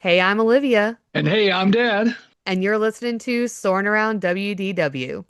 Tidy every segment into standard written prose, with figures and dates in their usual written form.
Hey, I'm Olivia, And hey, I'm Dad. and you're listening to Soarin' Around WDW.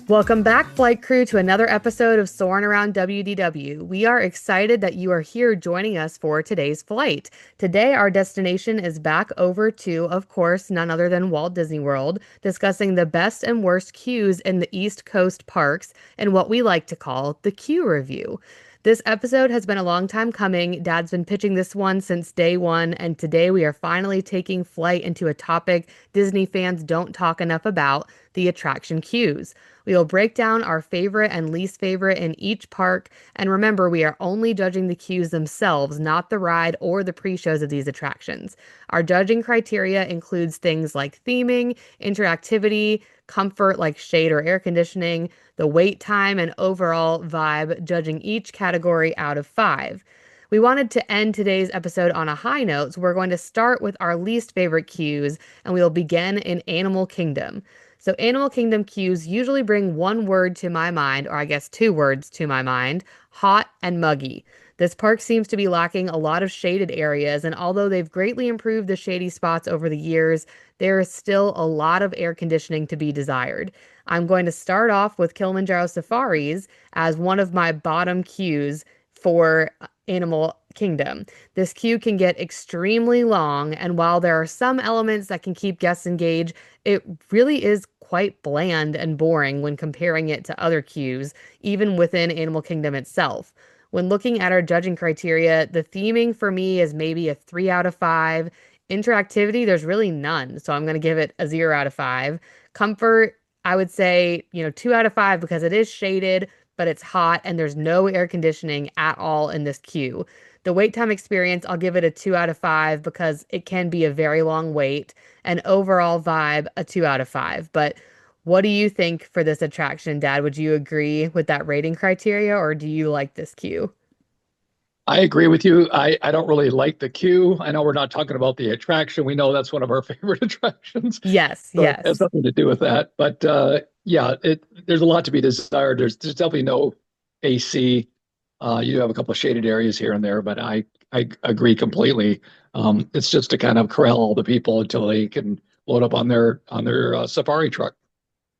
Welcome back, flight crew, to another episode of Soarin' Around WDW. We are excited that you are here joining us for today's flight. Today, our destination is back over to, of course, none other than Walt Disney World, discussing the best and worst queues in the East Coast parks and what we like to call the queue review. This episode has been a long time coming. Dad's been pitching this one since day one, and today we are finally taking flight into a topic Disney fans don't talk enough about, the attraction queues. We will break down our favorite and least favorite in each park. And remember, we are only judging the queues themselves, not the ride or the pre-shows of these attractions. Our judging criteria includes things like theming, interactivity, comfort like shade or air conditioning, the wait time, and overall vibe, judging each category out of 5. We wanted to end today's episode on a high note, so we're going to start with our least favorite queues, and we will begin in Animal Kingdom. So, Animal Kingdom queues usually bring one word to my mind, or I guess two words to my mind: hot and muggy. This park seems to be lacking a lot of shaded areas, and although they've greatly improved the shady spots over the years, there is still a lot of air conditioning to be desired. I'm going to start off with Kilimanjaro Safaris as one of my bottom queues for Animal Kingdom. This queue can get extremely long, and while there are some elements that can keep guests engaged, it really is quite bland and boring when comparing it to other queues, even within Animal Kingdom itself. When looking at our judging criteria, the theming for me is maybe a 3 out of 5. Interactivity, there's really none, so I'm going to give it a 0 out of 5. Comfort, I would say, 2 out of 5 because it is shaded, but it's hot and there's no air conditioning at all in this queue. The wait time experience, I'll give it a 2 out of 5 because it can be a very long wait. And overall vibe, a 2 out of 5. But what do you think for this attraction, Dad? Would you agree with that rating criteria, or do you like this queue? I agree with you. I don't really like the queue. I know we're not talking about the attraction. We know that's one of our favorite attractions. Yes, So it has yes. nothing to do with that. But yeah, there's a lot to be desired. There's definitely no AC. You do have a couple of shaded areas here and there, but I agree completely. It's just to kind of corral all the people until they can load up on their safari truck.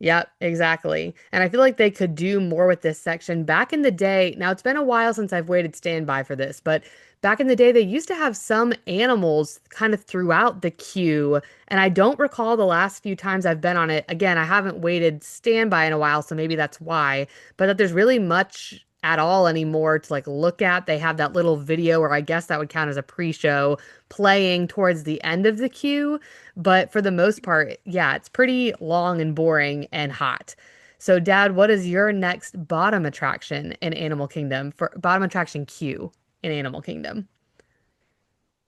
Yep, exactly. And I feel like they could do more with this section. Back in the day, now it's been a while since I've waited standby for this, but back in the day, they used to have some animals kind of throughout the queue. And I don't recall the last few times I've been on it. Again, I haven't waited standby in a while, so maybe that's why. But that there's really much at all anymore to like look at. They have that little video, or I guess that would count as a pre-show, playing towards the end of the queue. But for the most part, yeah, it's pretty long and boring and hot. So, Dad, what is your next bottom attraction in Animal Kingdom for bottom attraction queue in Animal Kingdom?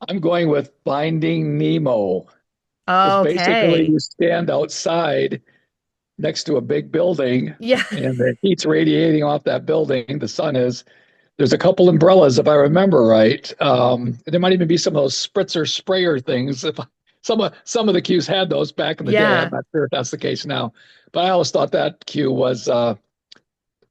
I'm going with Finding Nemo. Because basically Okay. you stand outside next to a big building Yeah. and the heat's radiating off that building. The sun is. There's a couple umbrellas, if I remember right. There might even be some of those spritzer sprayer things. If some of the queues had those back in the day, I'm Yeah. not sure if that's the case now. But I always thought that queue was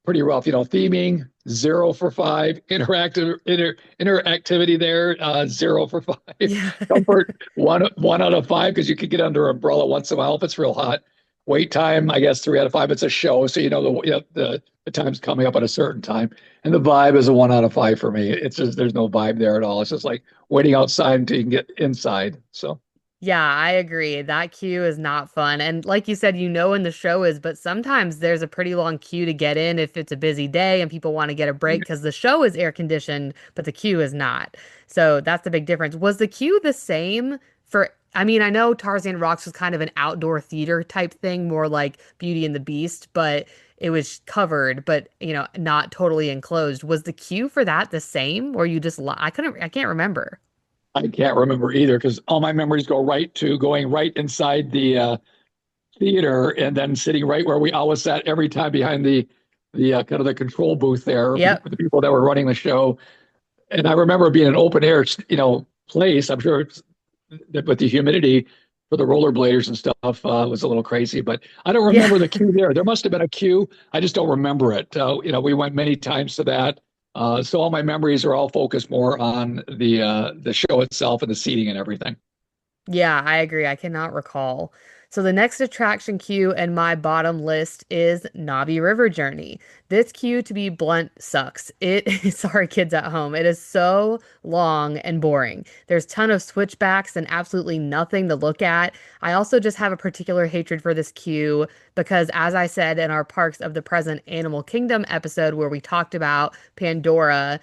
pretty rough. Theming 0 for 5, interactivity there 0 for 5, Yeah. comfort one out of 5 because you could get under an umbrella once in a while if it's real hot. Wait time, I guess 3 out of 5. It's a show, so the time's coming up at a certain time, and the vibe is a 1 out of 5 for me. It's just there's no vibe there at all. It's just like waiting outside until you can get inside. So Yeah, I agree. That queue is not fun. And like you said, when the show is, but sometimes there's a pretty long queue to get in if it's a busy day and people want to get a break because the show is air conditioned, but the queue is not. So that's the big difference. Was the queue the same for, I mean, I know Tarzan Rocks was kind of an outdoor theater type thing, more like Beauty and the Beast, but it was covered, but not totally enclosed. Was the queue for that the same? Or you just, I can't remember. I can't remember either because all my memories go right to going right inside the theater and then sitting right where we always sat every time behind the kind of the control booth there with Yep. the people that were running the show. And I remember being an open air, place. I'm sure that with the humidity, for the rollerbladers and stuff was a little crazy, but I don't Yeah. remember the queue there. There must have been a queue. I just don't remember it. We went many times to that. So all my memories are all focused more on the show itself and the seating and everything. Yeah, I agree. I cannot recall. So the next attraction queue in my bottom list is Navi River Journey. This queue, to be blunt, sucks. Sorry, kids at home. It is so long and boring. There's a ton of switchbacks and absolutely nothing to look at. I also just have a particular hatred for this queue because, as I said in our Parks of the Present Animal Kingdom episode where we talked about Pandora,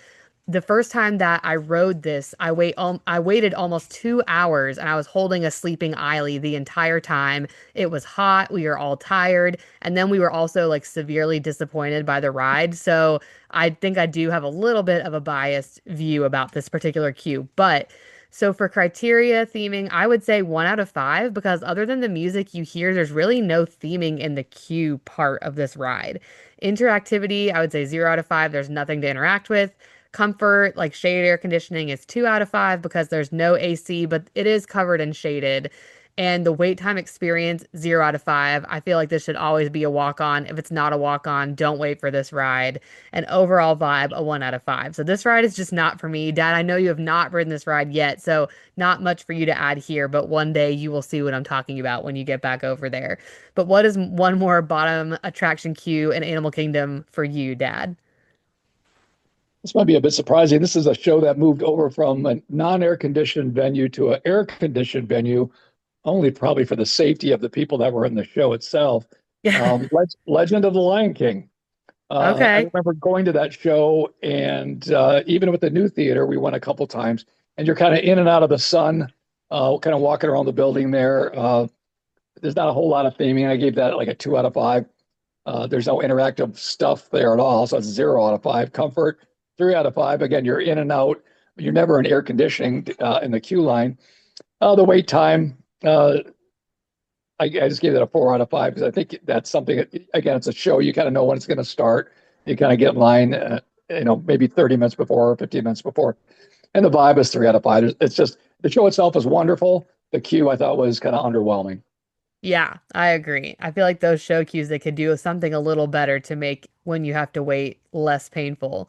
the first time that I rode this, I waited almost 2 hours and I was holding a sleeping Eiley the entire time. It was hot, we were all tired, and then we were also like severely disappointed by the ride. So I think I do have a little bit of a biased view about this particular queue. But so for criteria theming, I would say 1 out of 5 because other than the music you hear, there's really no theming in the queue part of this ride. Interactivity, I would say 0 out of 5. There's nothing to interact with. Comfort, like shaded air conditioning, is 2 out of 5 because there's no AC, but it is covered and shaded. And the wait time experience, 0 out of 5. I feel like this should always be a walk on. If it's not a walk on, don't wait for this ride. And overall vibe, a 1 out of 5. So this ride is just not for me. Dad, I know you have not ridden this ride yet, so not much for you to add here, but one day you will see what I'm talking about when you get back over there. But what is one more bottom attraction queue in Animal Kingdom for you, Dad? This might be a bit surprising. This is a show that moved over from a non-air conditioned venue to an air conditioned venue, only probably for the safety of the people that were in the show itself. Yeah. Legend of the Lion King. I Okay. remember going to that show, and even with the new theater, we went a couple times, and you're kind of in and out of the sun, kind of walking around the building there. There's not a whole lot of theming. I gave that like a 2 out of 5. There's no interactive stuff there at all, so it's 0 out of 5. Comfort, 3 out of 5. Again, you're in and out. You're never in air conditioning in the queue line. The wait time, I just gave it a 4 out of 5 because I think that's something. Again, it's a show. You kind of know when it's going to start. You kind of get in line, maybe 30 minutes before or 15 minutes before. And the vibe is 3 out of 5. It's just the show itself is wonderful. The queue I thought was kind of underwhelming. Yeah, I agree. I feel like those show cues they could do something a little better to make when you have to wait less painful.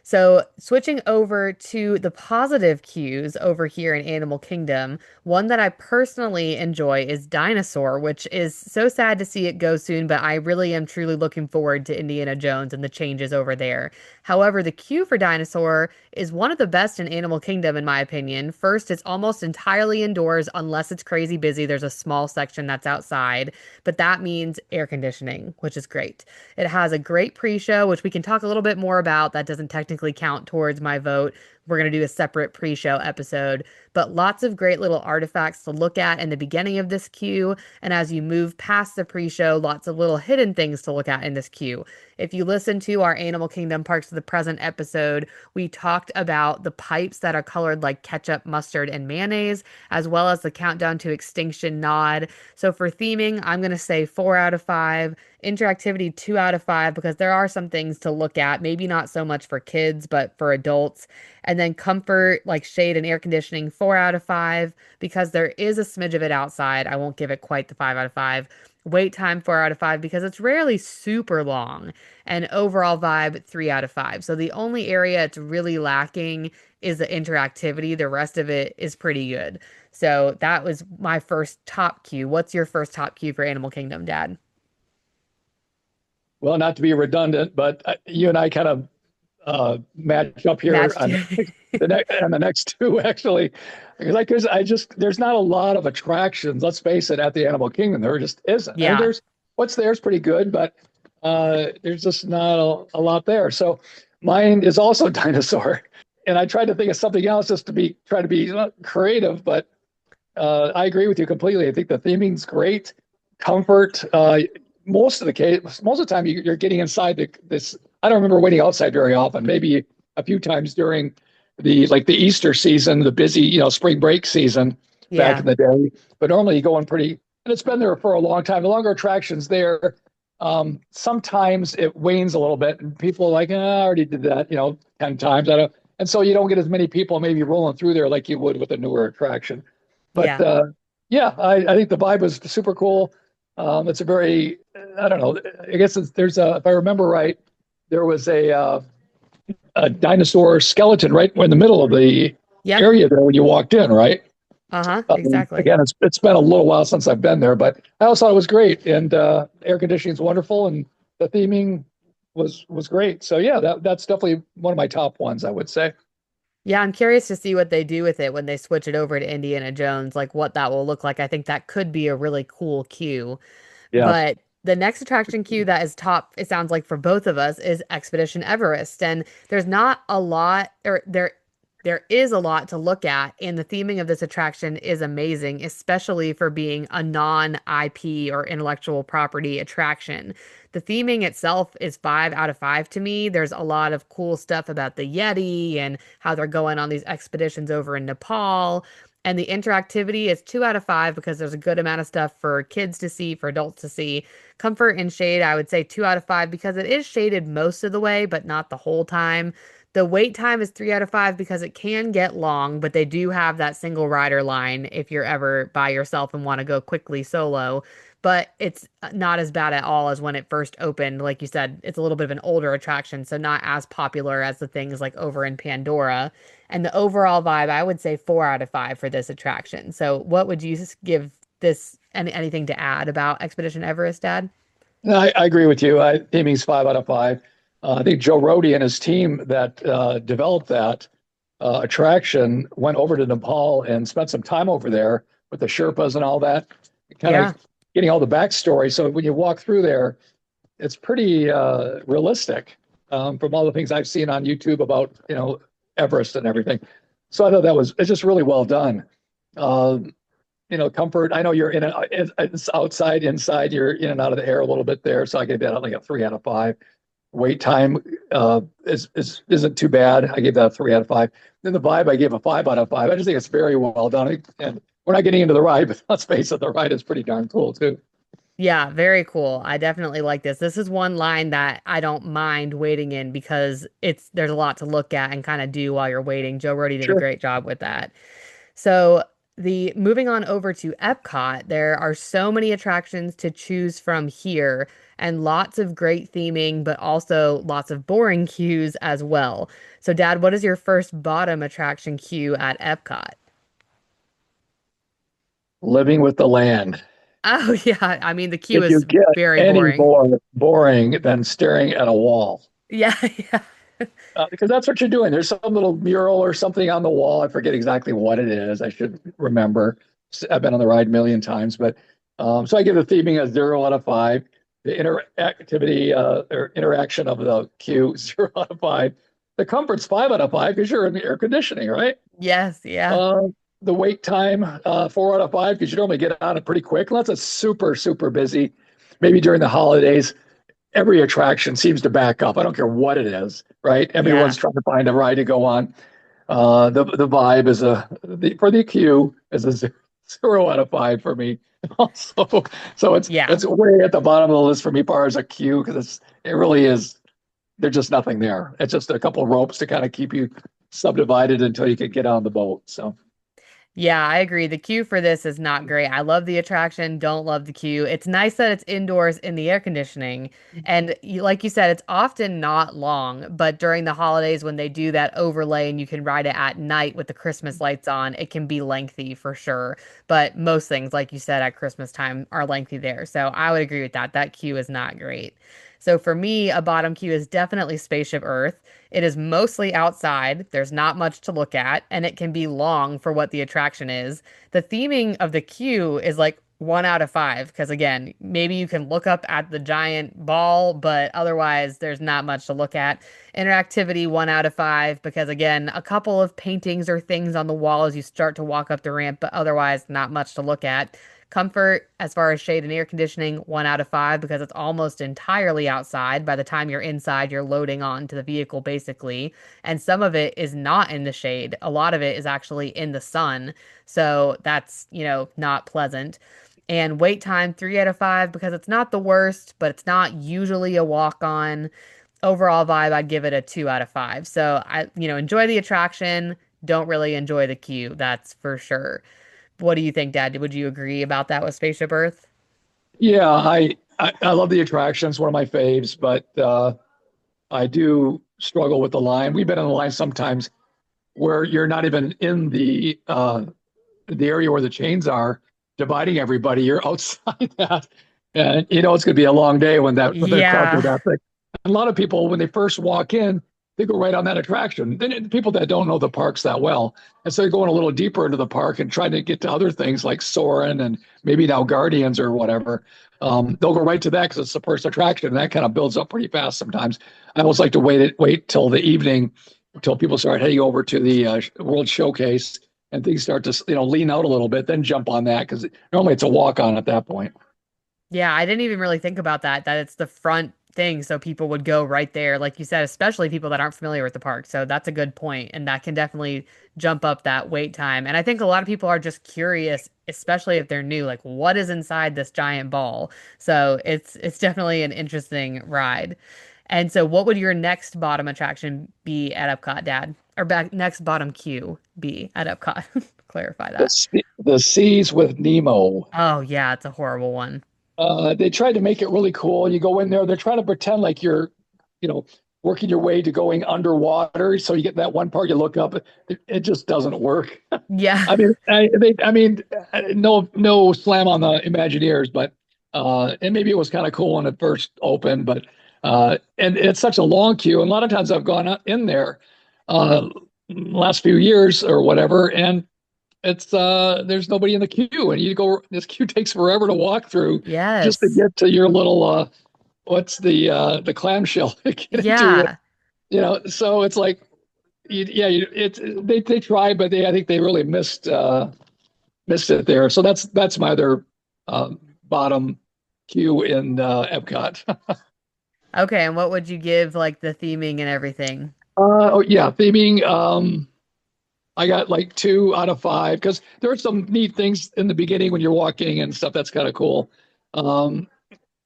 So, switching over to the positive cues over here in Animal Kingdom, one that I personally enjoy is Dinosaur, which is so sad to see it go soon, but I really am truly looking forward to Indiana Jones and the changes over there. However, the queue for Dinosaur is one of the best in Animal Kingdom, in my opinion. First, it's almost entirely indoors unless it's crazy busy. There's a small section that's outside, but that means air conditioning, which is great. It has a great pre-show, which we can talk a little bit more about. That doesn't technically count towards my vote. We're going to do a separate pre-show episode, but lots of great little artifacts to look at in the beginning of this queue. And as you move past the pre-show, lots of little hidden things to look at in this queue. If you listen to our Animal Kingdom Parks of the Present episode, we talked about the pipes that are colored like ketchup, mustard, and mayonnaise, as well as the countdown to extinction nod. So for theming, I'm going to say 4 out of 5. Interactivity, 2 out of 5, because there are some things to look at, maybe not so much for kids, but for adults. And then comfort, like shade and air conditioning, 4 out of 5, because there is a smidge of it outside. I won't give it quite the 5 out of 5. Wait time, 4 out of 5, because it's rarely super long. And overall vibe, 3 out of 5. So the only area it's really lacking is the interactivity. The rest of it is pretty good. So that was my first top cue. What's your first top cue for Animal Kingdom, Dad? Well, not to be redundant, but you and I kind of match up here Matched. on the next two actually. Like there's not a lot of attractions. Let's face it, at the Animal Kingdom there just isn't. I mean, Yeah. there's what's there is pretty good, but there's just not a lot there. So mine is also Dinosaur, and I tried to think of something else just to try to be creative, but I agree with you completely. I think the theming's great, comfort. Most of the time you're getting inside this. I don't remember waiting outside very often. Maybe a few times during the Easter season, the busy spring break season back Yeah. in the day. But normally you go in pretty, and it's been there for a long time. The longer attractions there, sometimes it wanes a little bit, and people are like, I already did that, 10 times. I don't, and so you don't get as many people maybe rolling through there like you would with a newer attraction. But Yeah. Yeah, I think the vibe was super cool. It's a very, I don't know, I guess there's a, if I remember right, there was a dinosaur skeleton right in the middle of the Yep. area there when you walked in, right? Uh-huh. Exactly. Again, it's been a little while since I've been there, but I also thought it was great, and air conditioning is wonderful, and the theming was great. So yeah, that's definitely one of my top ones, I would say. Yeah, I'm curious to see what they do with it when they switch it over to Indiana Jones, like what that will look like. I think that could be a really cool queue. Yeah. But the next attraction queue that is top, it sounds like for both of us, is Expedition Everest. And there's not a lot, or there is a lot to look at, and the theming of this attraction is amazing, especially for being a non-IP or intellectual property attraction. The theming itself is 5 out of 5 to me. There's a lot of cool stuff about the Yeti and how they're going on these expeditions over in Nepal. And the interactivity is 2 out of 5 because there's a good amount of stuff for kids to see, for adults to see. Comfort and shade, I would say 2 out of 5 because it is shaded most of the way, but not the whole time. The wait time is 3 out of 5 because it can get long, but they do have that single rider line if you're ever by yourself and want to go quickly solo. But it's not as bad at all as when it first opened. Like you said, it's a little bit of an older attraction, so not as popular as the things like over in Pandora. And the overall vibe, I would say 4 out of 5 for this attraction. So, what would you give this? Anything to add about Expedition Everest, Dad? No, I agree with you. Theming's 5 out of 5. I think Joe Rohde and his team that developed that attraction went over to Nepal and spent some time over there with the Sherpas and all that, kind Yeah. of getting all the backstory. So when you walk through there, it's pretty realistic from all the things I've seen on YouTube about Everest and everything. So I thought it's just really well done. Um, Comfort. I know you're it's outside, inside. You're in and out of the air a little bit there. So I gave that like a 3 out of 5. Wait time isn't too bad. I gave that a 3 out of 5. Then the vibe, I gave a 5 out of 5. I just think it's very well done. And we're not getting into the ride, but let's face it, the ride is pretty darn cool too. Yeah, very cool. I definitely like this. This is one line that I don't mind waiting in because there's a lot to look at and kind of do while you're waiting. Joe Rohde did a Sure. great job with that. So the moving on over to Epcot, there are so many attractions to choose from here and lots of great theming, but also lots of boring queues as well. So Dad, what is your first bottom attraction queue at Epcot? Living with the land. Oh yeah, I mean the queue If you is get very any boring. more boring than staring at a wall, Yeah, yeah. because that's what you're doing. There's some little mural or something on the wall. I forget exactly what it is. I should remember. I've been on the ride a million times, but so I give the theming a 0 out of 5. The interactivity or interaction of the queue 0 out of 5. The comfort's 5 out of 5 because you're in the air conditioning, right? Yes, yeah. Uh, the wait time 4 out of 5 because you normally get on it pretty quick unless it's super super busy. Maybe during the holidays, every attraction seems to back up. I don't care what it is, right? Yeah. Everyone's trying to find a ride to go on. The vibe is for the queue is a 0 out of 5 for me. Also, so Yeah. it's way at the bottom of the list for me, as far as a queue, because it really is. There's just nothing there. It's just a couple of ropes to kind of keep you subdivided until you can get on the boat. So Yeah, I agree. The queue for this is not great. I love the attraction, don't love the queue. It's nice that it's indoors in the air conditioning. And like you said, it's often not long, but during the holidays when they do that overlay and you can ride it at night with the Christmas lights on, it can be lengthy for sure. But most things, like you said, at Christmas time are lengthy there. So I would agree with that. That queue is not great. So for me, a bottom queue is definitely Spaceship Earth. It is mostly outside. There's not much to look at, and it can be long for what the attraction is. The theming of the queue is like 1 out of 5 because, again, maybe you can look up at the giant ball, but otherwise, there's not much to look at. Interactivity, 1 out of 5 because, again, a couple of paintings or things on the wall as you start to walk up the ramp, but otherwise, not much to look at. Comfort, as far as shade and air conditioning, 1 out of 5 because it's almost entirely outside. By the time you're inside, you're loading on to the vehicle basically. And some of it is not in the shade. A lot of it is actually in the sun. So that's, not pleasant. And wait time, 3 out of 5 because it's not the worst, but it's not usually a walk on. Overall vibe, I'd give it a 2 out of 5. So I, enjoy the attraction, don't really enjoy the queue, that's for sure. What do you think, Dad? Would you agree about that with Spaceship Earth? Yeah, I love the attraction. It's one of my faves, but I do struggle with the line. We've been in the line sometimes where you're not even in the area where the chains are dividing everybody. You're outside that, and you know it's going to be a long day when the crowds are Yeah. that big. A lot of people, when they first walk in, they go right on that attraction. Then people that don't know the parks that well, and so they're going a little deeper into the park and trying to get to other things like Soarin' and maybe now Guardians or whatever. They'll go right to that because it's the first attraction, and that kind of builds up pretty fast sometimes. I always like to wait till the evening, until people start heading over to the World Showcase and things start to lean out a little bit, then jump on that because normally it's a walk on at that point. Yeah, I didn't even really think about that it's the front thing, so people would go right there, like you said, especially people that aren't familiar with the park. So that's a good point, and that can definitely jump up that wait time. And I think a lot of people are just curious, especially if they're new, like what is inside this giant ball. So it's definitely an interesting ride. And so what would your next bottom attraction be at Epcot, Dad? Or back next bottom queue be at Epcot? Clarify that. The seas with Nemo. Oh yeah, it's a horrible one. They tried to make it really cool. You go in there, they're trying to pretend like you're, you know, working your way to going underwater. So you get that one part, you look up, it just doesn't work. Yeah. No slam on the Imagineers, but and maybe it was kind of cool when it first opened, but and it's such a long queue. And a lot of times I've gone in there uh, last few years or whatever, and it's there's nobody in the queue, and you go. This queue takes forever to walk through just to Yes. get to your little what's the clamshell to get into it. Yeah. So it's like yeah, it's they try, but I think they really missed it there. So that's my other bottom queue in Epcot. Okay, and what would you give like the theming and everything? Oh yeah, theming. I got like 2 out of 5 because there are some neat things in the beginning when you're walking and stuff. That's kind of cool. Um,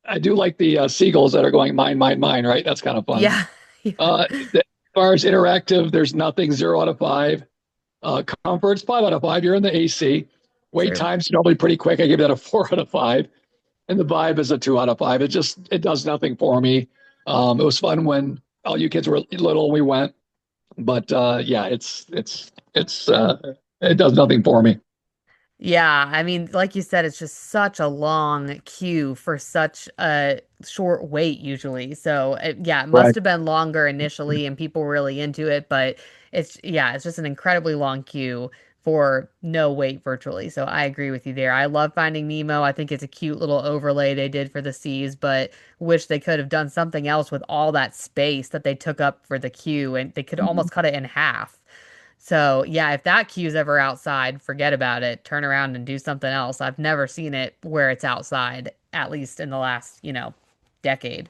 I do like the seagulls that are going mine, mine, mine. Right, that's kind of fun. Yeah. Yeah. As far as interactive, there's nothing. 0 out of 5. Comfort's 5 out of 5. You're in the AC. Wait True. time's normally pretty quick. I give that a 4 out of 5. And the vibe is a 2 out of 5. It does nothing for me. It was fun when all you kids were little. We went, but yeah, it does nothing for me. Yeah, I mean, like you said, it's just such a long queue for such a short wait usually. So, yeah, it must Right. have been longer initially and people were really into it, but yeah, it's just an incredibly long queue for no wait virtually. So, I agree with you there. I love Finding Nemo. I think it's a cute little overlay they did for the seas, but wish they could have done something else with all that space that they took up for the queue, and they could almost cut it in half. So, yeah, if that queue's ever outside, forget about it. Turn around and do something else. I've never seen it where it's outside, at least in the last, decade.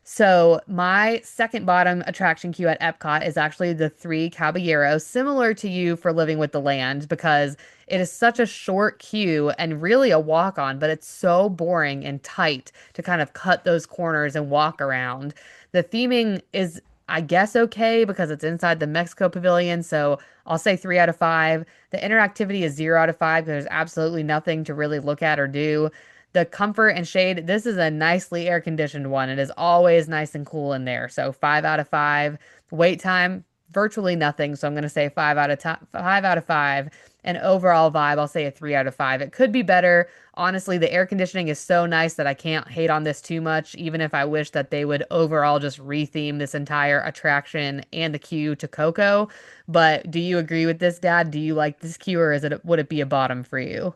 So, my second bottom attraction queue at Epcot is actually the Three Caballeros, similar to you for Living with the Land, because it is such a short queue and really a walk on, but it's so boring and tight to kind of cut those corners and walk around. The theming is, I guess, okay because it's inside the Mexico Pavilion, so I'll say 3 out of 5. The interactivity is 0 out of 5 because there's absolutely nothing to really look at or do. The comfort and shade, this is a nicely air conditioned one. It is always nice and cool in there. So 5 out of 5. Wait time, virtually nothing. So I'm going to say 5 out of 5. And overall vibe, I'll say a 3 out of 5. It could be better. Honestly, the air conditioning is so nice that I can't hate on this too much, even if I wish that they would overall just retheme this entire attraction and the queue to Coco. But do you agree with this, Dad? Do you like this queue, or would it be a bottom for you?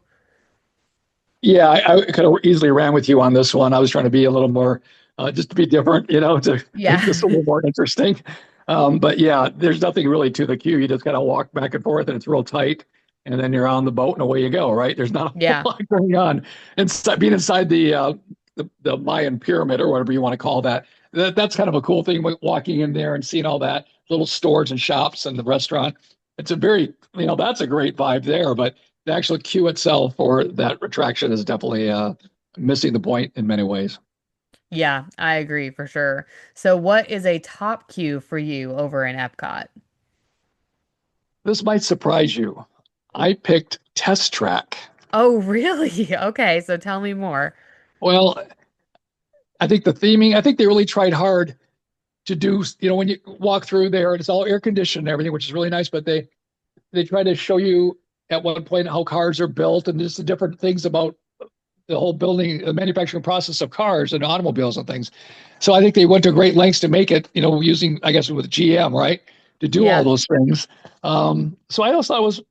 Yeah, I could have easily ran with you on this one. I was trying to be a little more, just to be different, to make Yeah. this a little more interesting. But yeah, there's nothing really to the queue. You just kind of walk back and forth, and it's real tight, and then you're on the boat, and away you go. Right? There's not a whole Yeah. lot going on. And being inside the Mayan pyramid or whatever you want to call that, that's kind of a cool thing. Walking in there and seeing all that little stores and shops and the restaurant. It's a very, that's a great vibe there. But the actual queue itself for that attraction is definitely missing the point in many ways. Yeah, I agree for sure. So what is a top queue for you over in Epcot? This might surprise you. I picked test track. Oh, really? Okay, so tell me more. Well, I think the theming, I think they really tried hard to do, when you walk through there, it's all air conditioned and everything, which is really nice, but they try to show you at one point how cars are built and just the different things about the whole building, the manufacturing process of cars and automobiles and things. So I think they went to great lengths to make it, using, I guess, with GM, right, to do all Yeah. those things. So I also thought it was,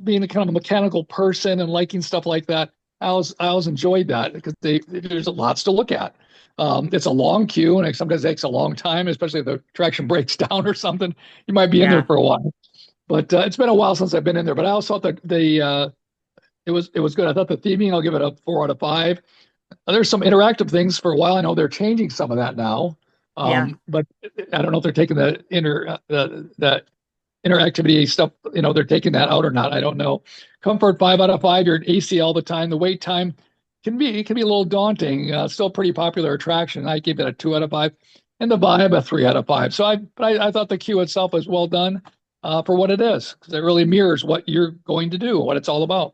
being a kind of a mechanical person and liking stuff like that. I always enjoyed that because there's lots to look at. It's a long queue and it sometimes takes a long time, especially if the traction breaks down or something. You might be in there Yeah. for a while. But it's been a while since I've been in there. But I also thought that it was good. I thought the theming, I'll give it a 4 out of 5. There's some interactive things for a while. I know they're changing some of that now, Yeah. but I don't know if they're taking the interactivity stuff. They're taking that out or not. I don't know. Comfort 5 out of 5. You're in AC all the time. The wait time can be a little daunting. Still a pretty popular attraction. I gave it a 2 out of 5, and the vibe a 3 out of 5. But I thought the queue itself was well done for what it is because it really mirrors what you're going to do, what it's all about.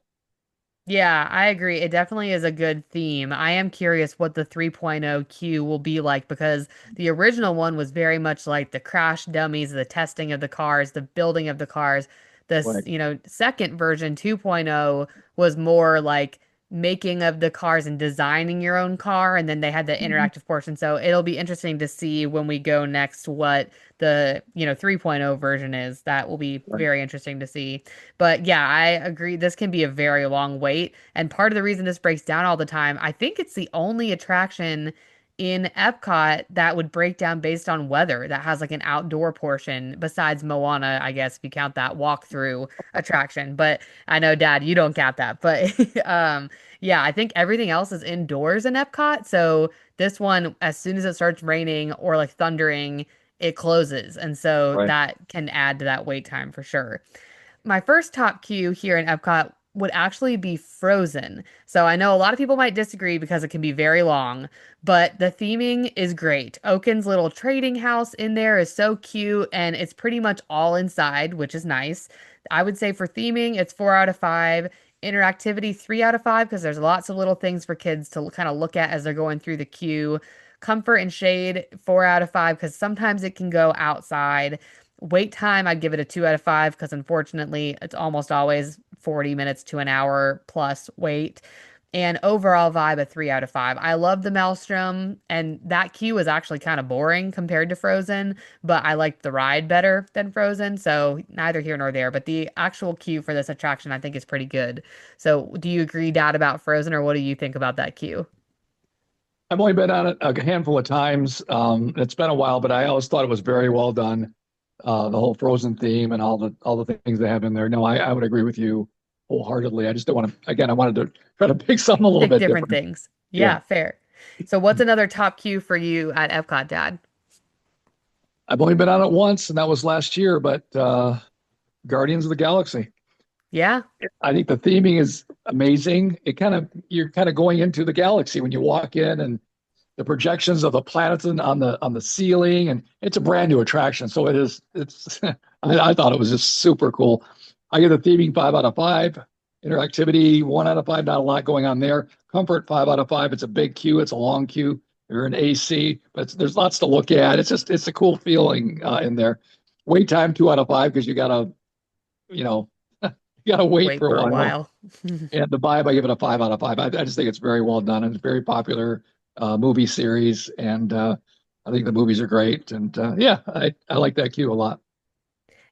Yeah, I agree. It definitely is a good theme. I am curious what the 3.0 queue will be like because the original one was very much like the crash dummies, the testing of the cars, the building of the cars. This, Right. second version 2.0 was more like making of the cars and designing your own car. And then they had the Mhm. interactive portion. So it'll be interesting to see when we go next what the, 3.0 version is. That will be Right. very interesting to see. But yeah, I agree. This can be a very long wait. And part of the reason this breaks down all the time, I think it's the only attraction in Epcot that would break down based on weather that has like an outdoor portion besides Moana, I guess, if you count that walkthrough attraction. But I know, Dad, you don't count that. But yeah, I think everything else is indoors in Epcot. So this one, as soon as it starts raining or like thundering, it closes. And so Right. that can add to that wait time for sure. My first top queue here in Epcot would actually be Frozen. So I know a lot of people might disagree because it can be very long, but the theming is great. Oaken's little trading house in there is so cute and it's pretty much all inside, which is nice. I would say for theming, it's 4 out of 5. Interactivity, 3 out of 5, because there's lots of little things for kids to kind of look at as they're going through the queue. Comfort and shade, 4 out of 5, because sometimes it can go outside. Wait time, I'd give it a 2 out of 5 because unfortunately, it's almost always 40 minutes to an hour plus wait. And overall vibe, a 3 out of 5. I love the Maelstrom, and that queue was actually kind of boring compared to Frozen, but I liked the ride better than Frozen. So neither here nor there. But the actual queue for this attraction, I think, is pretty good. So do you agree, Dad, about Frozen, or what do you think about that queue? I've only been on it a handful of times. It's been a while, but I always thought it was very well done. The whole Frozen theme and all the things they have in there. No, I would agree with you wholeheartedly. I just don't want to. Again, I wanted to try to pick something a little Pick bit different different. things. Yeah, Yeah, fair. So what's another top queue for you at Epcot, Dad? I've only been on it once, and that was last year. But Guardians of the Galaxy. Yeah. I think the theming is amazing. You're kind of going into the galaxy when you walk in, and the projections of the planets on the ceiling, and it's a brand new attraction. So it is. It's. I thought it was just super cool. I give the theming 5 out of 5. Interactivity 1 out of 5. Not a lot going on there. Comfort 5 out of 5. It's a big queue. It's a long queue. You're in AC, but there's lots to look at. It's a cool feeling in there. Wait time 2 out of 5 because you know you gotta wait Wait for a for a while. while. And the vibe, I give it a 5 out of 5. I just think it's very well done and it's very popular movie series. And I think the movies are great. And yeah, I like that queue a lot.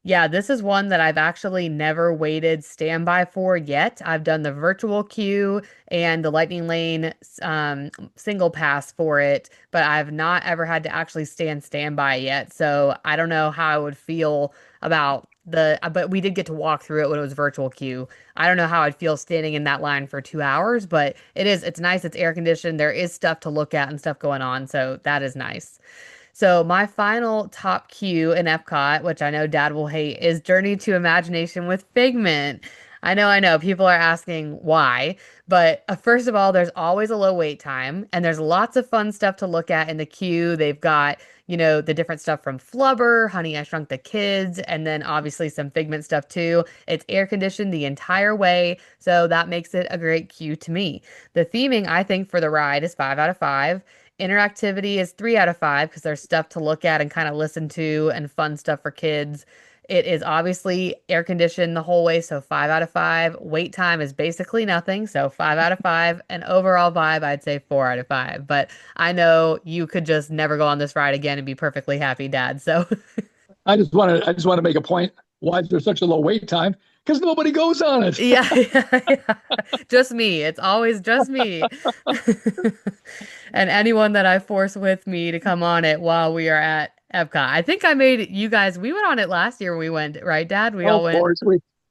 Yeah, this is one that I've actually never waited standby for yet. I've done the virtual queue and the Lightning Lane single pass for it, but I've not ever had to actually stand standby yet. So I don't know how I would feel about but we did get to walk through it when it was virtual queue. I don't know how I'd feel standing in that line for 2 hours, but it's nice. It's air conditioned. There is stuff to look at and stuff going on. So that is nice. So my final top queue in Epcot, which I know Dad will hate, is Journey to Imagination with Figment. I know. People are asking why. But first of all, there's always a low wait time, and there's lots of fun stuff to look at in the queue. They've got, the different stuff from Flubber, Honey, I Shrunk the Kids, and then obviously some Figment stuff too. It's air conditioned the entire way, so that makes it a great queue to me. The theming, I think, for the ride is 5 out of 5. Interactivity is 3 out of 5 because there's stuff to look at and kind of listen to and fun stuff for kids. It is obviously air conditioned the whole way, so 5 out of 5. Wait time is basically nothing, so 5 out of 5. And overall vibe, I'd say 4 out of 5. But I know you could just never go on this ride again and be perfectly happy, Dad. So I just want to make a point. Why is there such a low wait time? Because nobody goes on it. yeah, yeah. Just me. It's always just me. And anyone that I force with me to come on it while we are at Epcot. I think I made you guys, we went on it last year when we went, right, Dad? We Oh, all of went. course,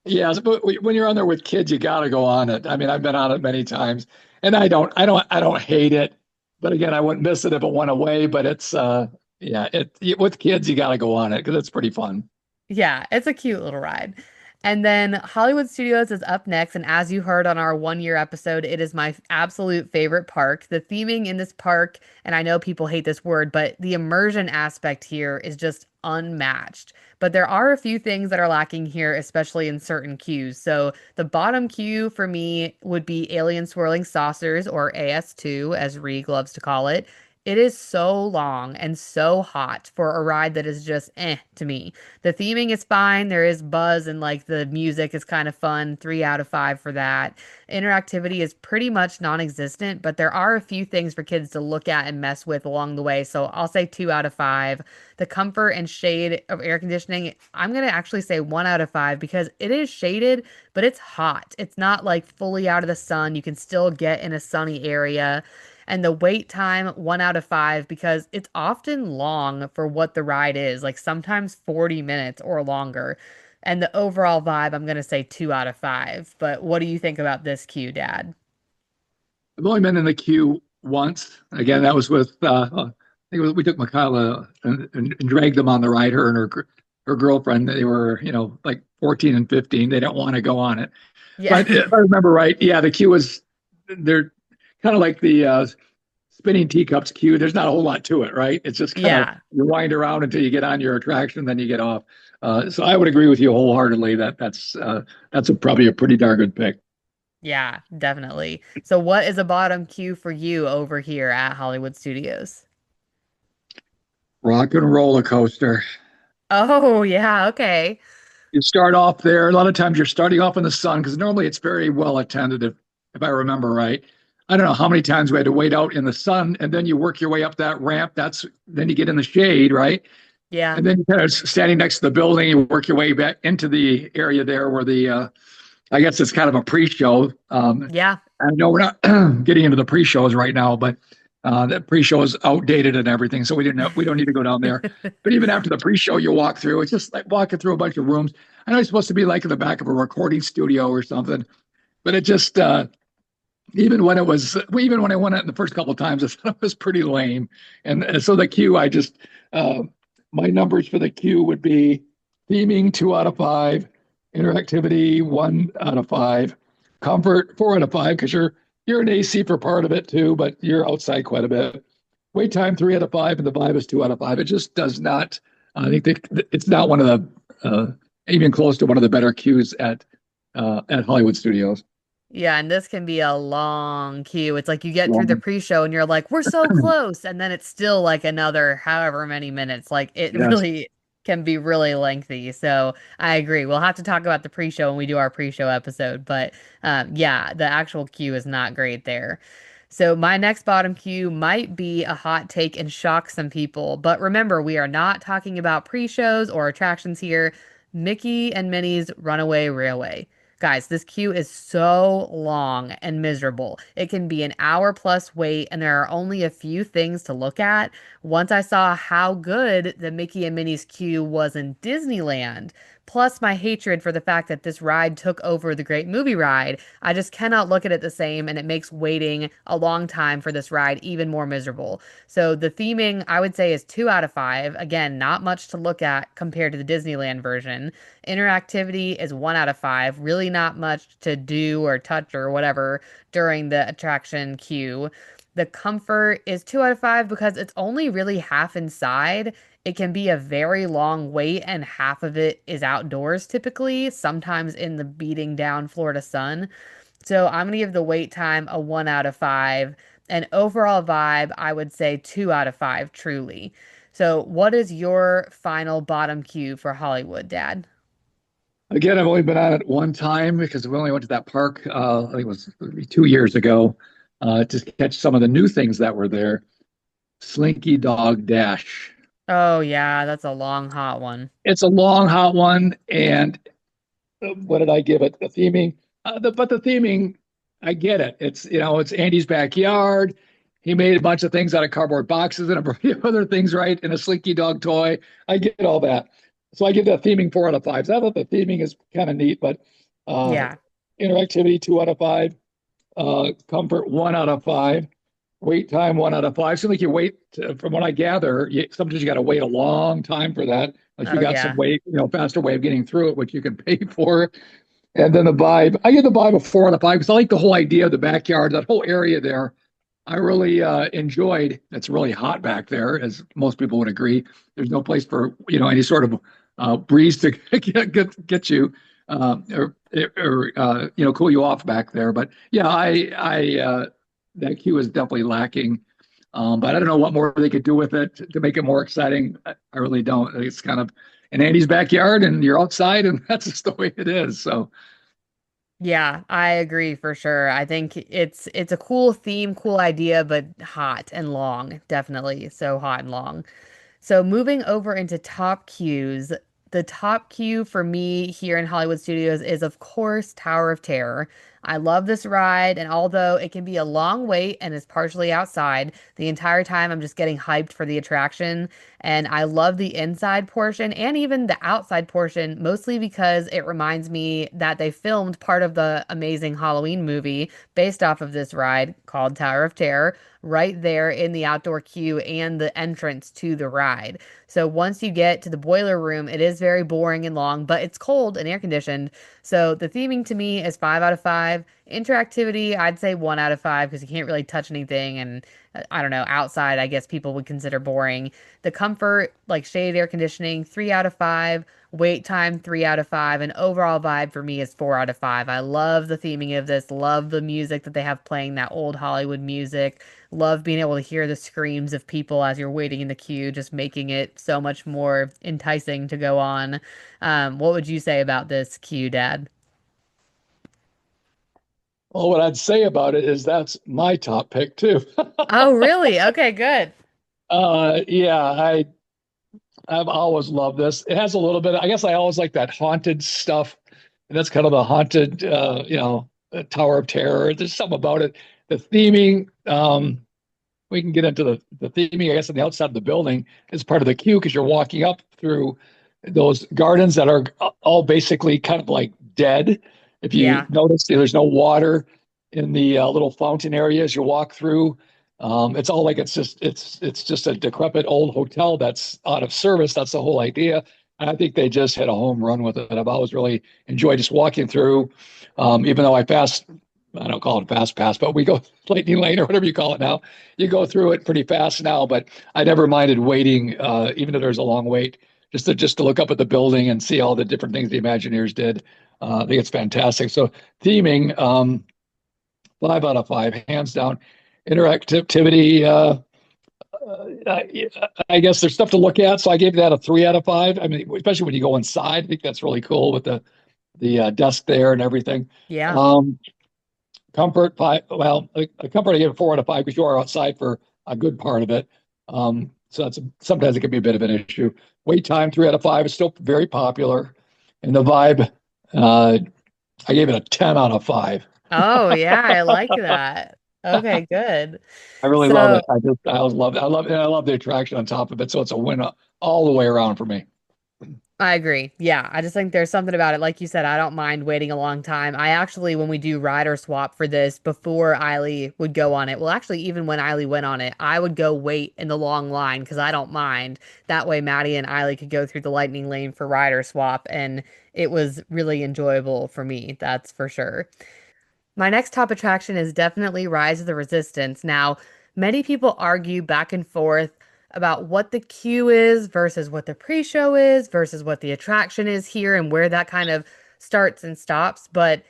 yes, but when you're on there with kids, you got to go on it. I mean, I've been on it many times, and I don't hate it. But again, I wouldn't miss it if it went away. But yeah, with kids, you got to go on it because it's pretty fun. Yeah, it's a cute little ride. And then Hollywood Studios is up next. And as you heard on our 1 year episode, it is my absolute favorite park. The theming in this park, and I know people hate this word, but the immersion aspect here is just unmatched. But there are a few things that are lacking here, especially in certain queues. So the bottom queue for me would be Alien Swirling Saucers, or AS2, as Reeg loves to call it. It is so long and so hot for a ride that is just to me. The theming is fine. There is buzz and like the music is kind of fun. 3 out of 5 for that. Interactivity is pretty much non-existent, but there are a few things for kids to look at and mess with along the way. So I'll say 2 out of 5. The comfort and shade of air conditioning, I'm going to actually say 1 out of 5 because it is shaded, but it's hot. It's not like fully out of the sun. You can still get in a sunny area. And the wait time, 1 out of 5, because it's often long for what the ride is, like sometimes 40 minutes or longer. And the overall vibe, I'm going to say 2 out of 5. But what do you think about this queue, Dad? I've only been in the queue once. Again, that was with I think we took Michaela and dragged them on the ride. Her and her girlfriend. They were like 14 and 15. They don't want to go on it. Yeah. But if I remember right, yeah, the queue was they're kind of like the spinning teacups queue. There's not a whole lot to it, right? It's just kind of Yeah. you wind around until you get on your attraction, then you get off. So I would agree with you wholeheartedly that that's probably a pretty darn good pick. Yeah, definitely. So what is a bottom queue for you over here at Hollywood Studios? Rock and roller coaster. Oh, yeah, okay. You start off there. A lot of times you're starting off in the sun because normally it's very well attended, if I remember right. I don't know how many times we had to wait out in the sun, and then you work your way up that ramp. Then you get in the shade, right? Yeah. And then you kind of standing next to the building, you work your way back into the area there where I guess it's kind of a pre-show. Yeah. I know we're not getting into the pre-shows right now, but that pre-show is outdated and everything, so we don't need to go down there. But even after the pre-show, you walk through. It's just like walking through a bunch of rooms. I know it's supposed to be like in the back of a recording studio or something, but it just even when I went out the first couple of times, I thought it was pretty lame. And so the queue, uh, my numbers for the queue would be theming 2 out of 5, interactivity 1 out of 5, comfort 4 out of 5 because you're in AC for part of it too, but you're outside quite a bit. Wait time 3 out of 5, and the vibe is 2 out of 5. It just does not. I think it's not one of even close to one of the better queues at Hollywood Studios. Yeah, and this can be a long queue. It's like you get through the Um, pre-show and you're like, we're so close. And then it's still like another however many minutes. Like it yes. really can be really lengthy. So I agree. We'll have to talk about the pre-show when we do our pre-show episode. But yeah, the actual queue is not great there. So my next bottom queue might be a hot take and shock some people. But remember, we are not talking about pre-shows or attractions here. Mickey and Minnie's Runaway Railway. Guys, this queue is so long and miserable. It can be an hour plus wait, and there are only a few things to look at. Once I saw how good the Mickey and Minnie's queue was in Disneyland, plus my hatred for the fact that this ride took over the Great Movie Ride. I just cannot look at it the same, and it makes waiting a long time for this ride even more miserable. So the theming, I would say, is 2 out of 5. Again, not much to look at compared to the Disneyland version. Interactivity is 1 out of 5. Really not much to do or touch or whatever during the attraction queue. The comfort is 2 out of 5 because it's only really half inside. It can be a very long wait, and half of it is outdoors typically, sometimes in the beating down Florida sun. So I'm going to give the wait time a 1 out of 5. And overall vibe, I would say 2 out of 5, truly. So, what is your final bottom cue for Hollywood, Dad? Again, I've only been on it one time because we only went to that park, I think it was maybe 2 years ago, to catch some of the new things that were there. Slinky Dog Dash. Oh, yeah, that's a long, hot one. It's a long, hot one. And what did I give it? The theming. But the theming, I get it. It's Andy's backyard. He made a bunch of things out of cardboard boxes and a variety of other things, right? And a Slinky Dog toy. I get all that. So I give the theming 4 out of 5. So I thought the theming is kind of neat, but uh, Yeah. interactivity 2 out of 5. Comfort 1 out of 5. Wait time 1 out of 5. Seems like you wait. From what I gather, sometimes you got to wait a long time for that. Like you Oh, got some yeah. way, faster way of getting through it, which you can pay for. And then the vibe, I give the vibe a 4 out of 5 because I like the whole idea of the backyard, that whole area there. I really enjoyed. It's really hot back there, as most people would agree. There's no place for any sort of breeze to get you or cool you off back there. But yeah, I that queue is definitely lacking. But I don't know what more they could do with it to make it more exciting. I really don't. It's kind of in Andy's backyard, and you're outside, and that's just the way it is. So Yeah, I agree for sure. I think it's a cool theme, cool idea, but hot and long, definitely. So hot and long. So moving over into top cues, the top cue for me here in Hollywood Studios is of course Tower of Terror. I love this ride, and although it can be a long wait and is partially outside, the entire time I'm just getting hyped for the attraction. And I love the inside portion and even the outside portion, mostly because it reminds me that they filmed part of the amazing Halloween movie based off of this ride called Tower of Terror right there in the outdoor queue and the entrance to the ride. So once you get to the boiler room, it is very boring and long, but it's cold and air conditioned. So the theming to me is 5 out of 5. Interactivity, I'd say 1 out of 5 because you can't really touch anything. And I don't know, outside, I guess people would consider boring. The comfort, like shaded air conditioning, 3 out of 5. Wait time, 3 out of 5. And overall vibe for me is 4 out of 5. I love the theming of this, love the music that they have playing, that old Hollywood music. Love being able to hear the screams of people as you're waiting in the queue, just making it so much more enticing to go on. What would you say about this queue, Dad? well, what I'd say about it is that's my top pick too. Oh, really? Okay, good. Yeah, I've always loved this. It has a little bit. I guess I always like that haunted stuff, and that's kind of the haunted, Tower of Terror. There's something about it. The theming. We can get into the theming. I guess on the outside of the building is part of the queue because you're walking up through those gardens that are all basically kind of like dead. If you Yeah. notice, there's no water in the little fountain areas you walk through. It's all like it's just a decrepit old hotel that's out of service. That's the whole idea. And I think they just hit a home run with it. I've always really enjoyed just walking through, even though I don't call it fast pass, but we go lightning lane or whatever you call it now. You go through it pretty fast now, but I never minded waiting, even if there's a long wait, just to look up at the building and see all the different things the Imagineers did. I think it's fantastic. So theming, 5 out of 5, hands down. Interactivity, I guess there's stuff to look at, so I gave that a 3 out of 5. I mean, especially when you go inside, I think that's really cool with the desk there and everything. Yeah. Um, Comfort 5. Well, comfort I give it 4 out of 5 because you are outside for a good part of it. So that's sometimes it can be a bit of an issue. Wait time 3 out of 5 is still very popular, and the vibe, uh, I gave it a 10 out of 5. Oh, yeah, I like that. Okay, good. I really love So, it. I always love it. I love the attraction on top of it. So it's a win all the way around for me. I agree. Yeah, I just think there's something about it. Like you said, I don't mind waiting a long time. I actually, when we do rider swap for this, before Eiley would go on it, well, actually, even when Eiley went on it, I would go wait in the long line because I don't mind. That way, Maddie and Eiley could go through the lightning lane for rider swap, and it was really enjoyable for me. That's for sure. My next top attraction is definitely Rise of the Resistance. Now, many people argue back and forth about what the queue is versus what the pre-show is versus what the attraction is here and where that kind of starts and stops. But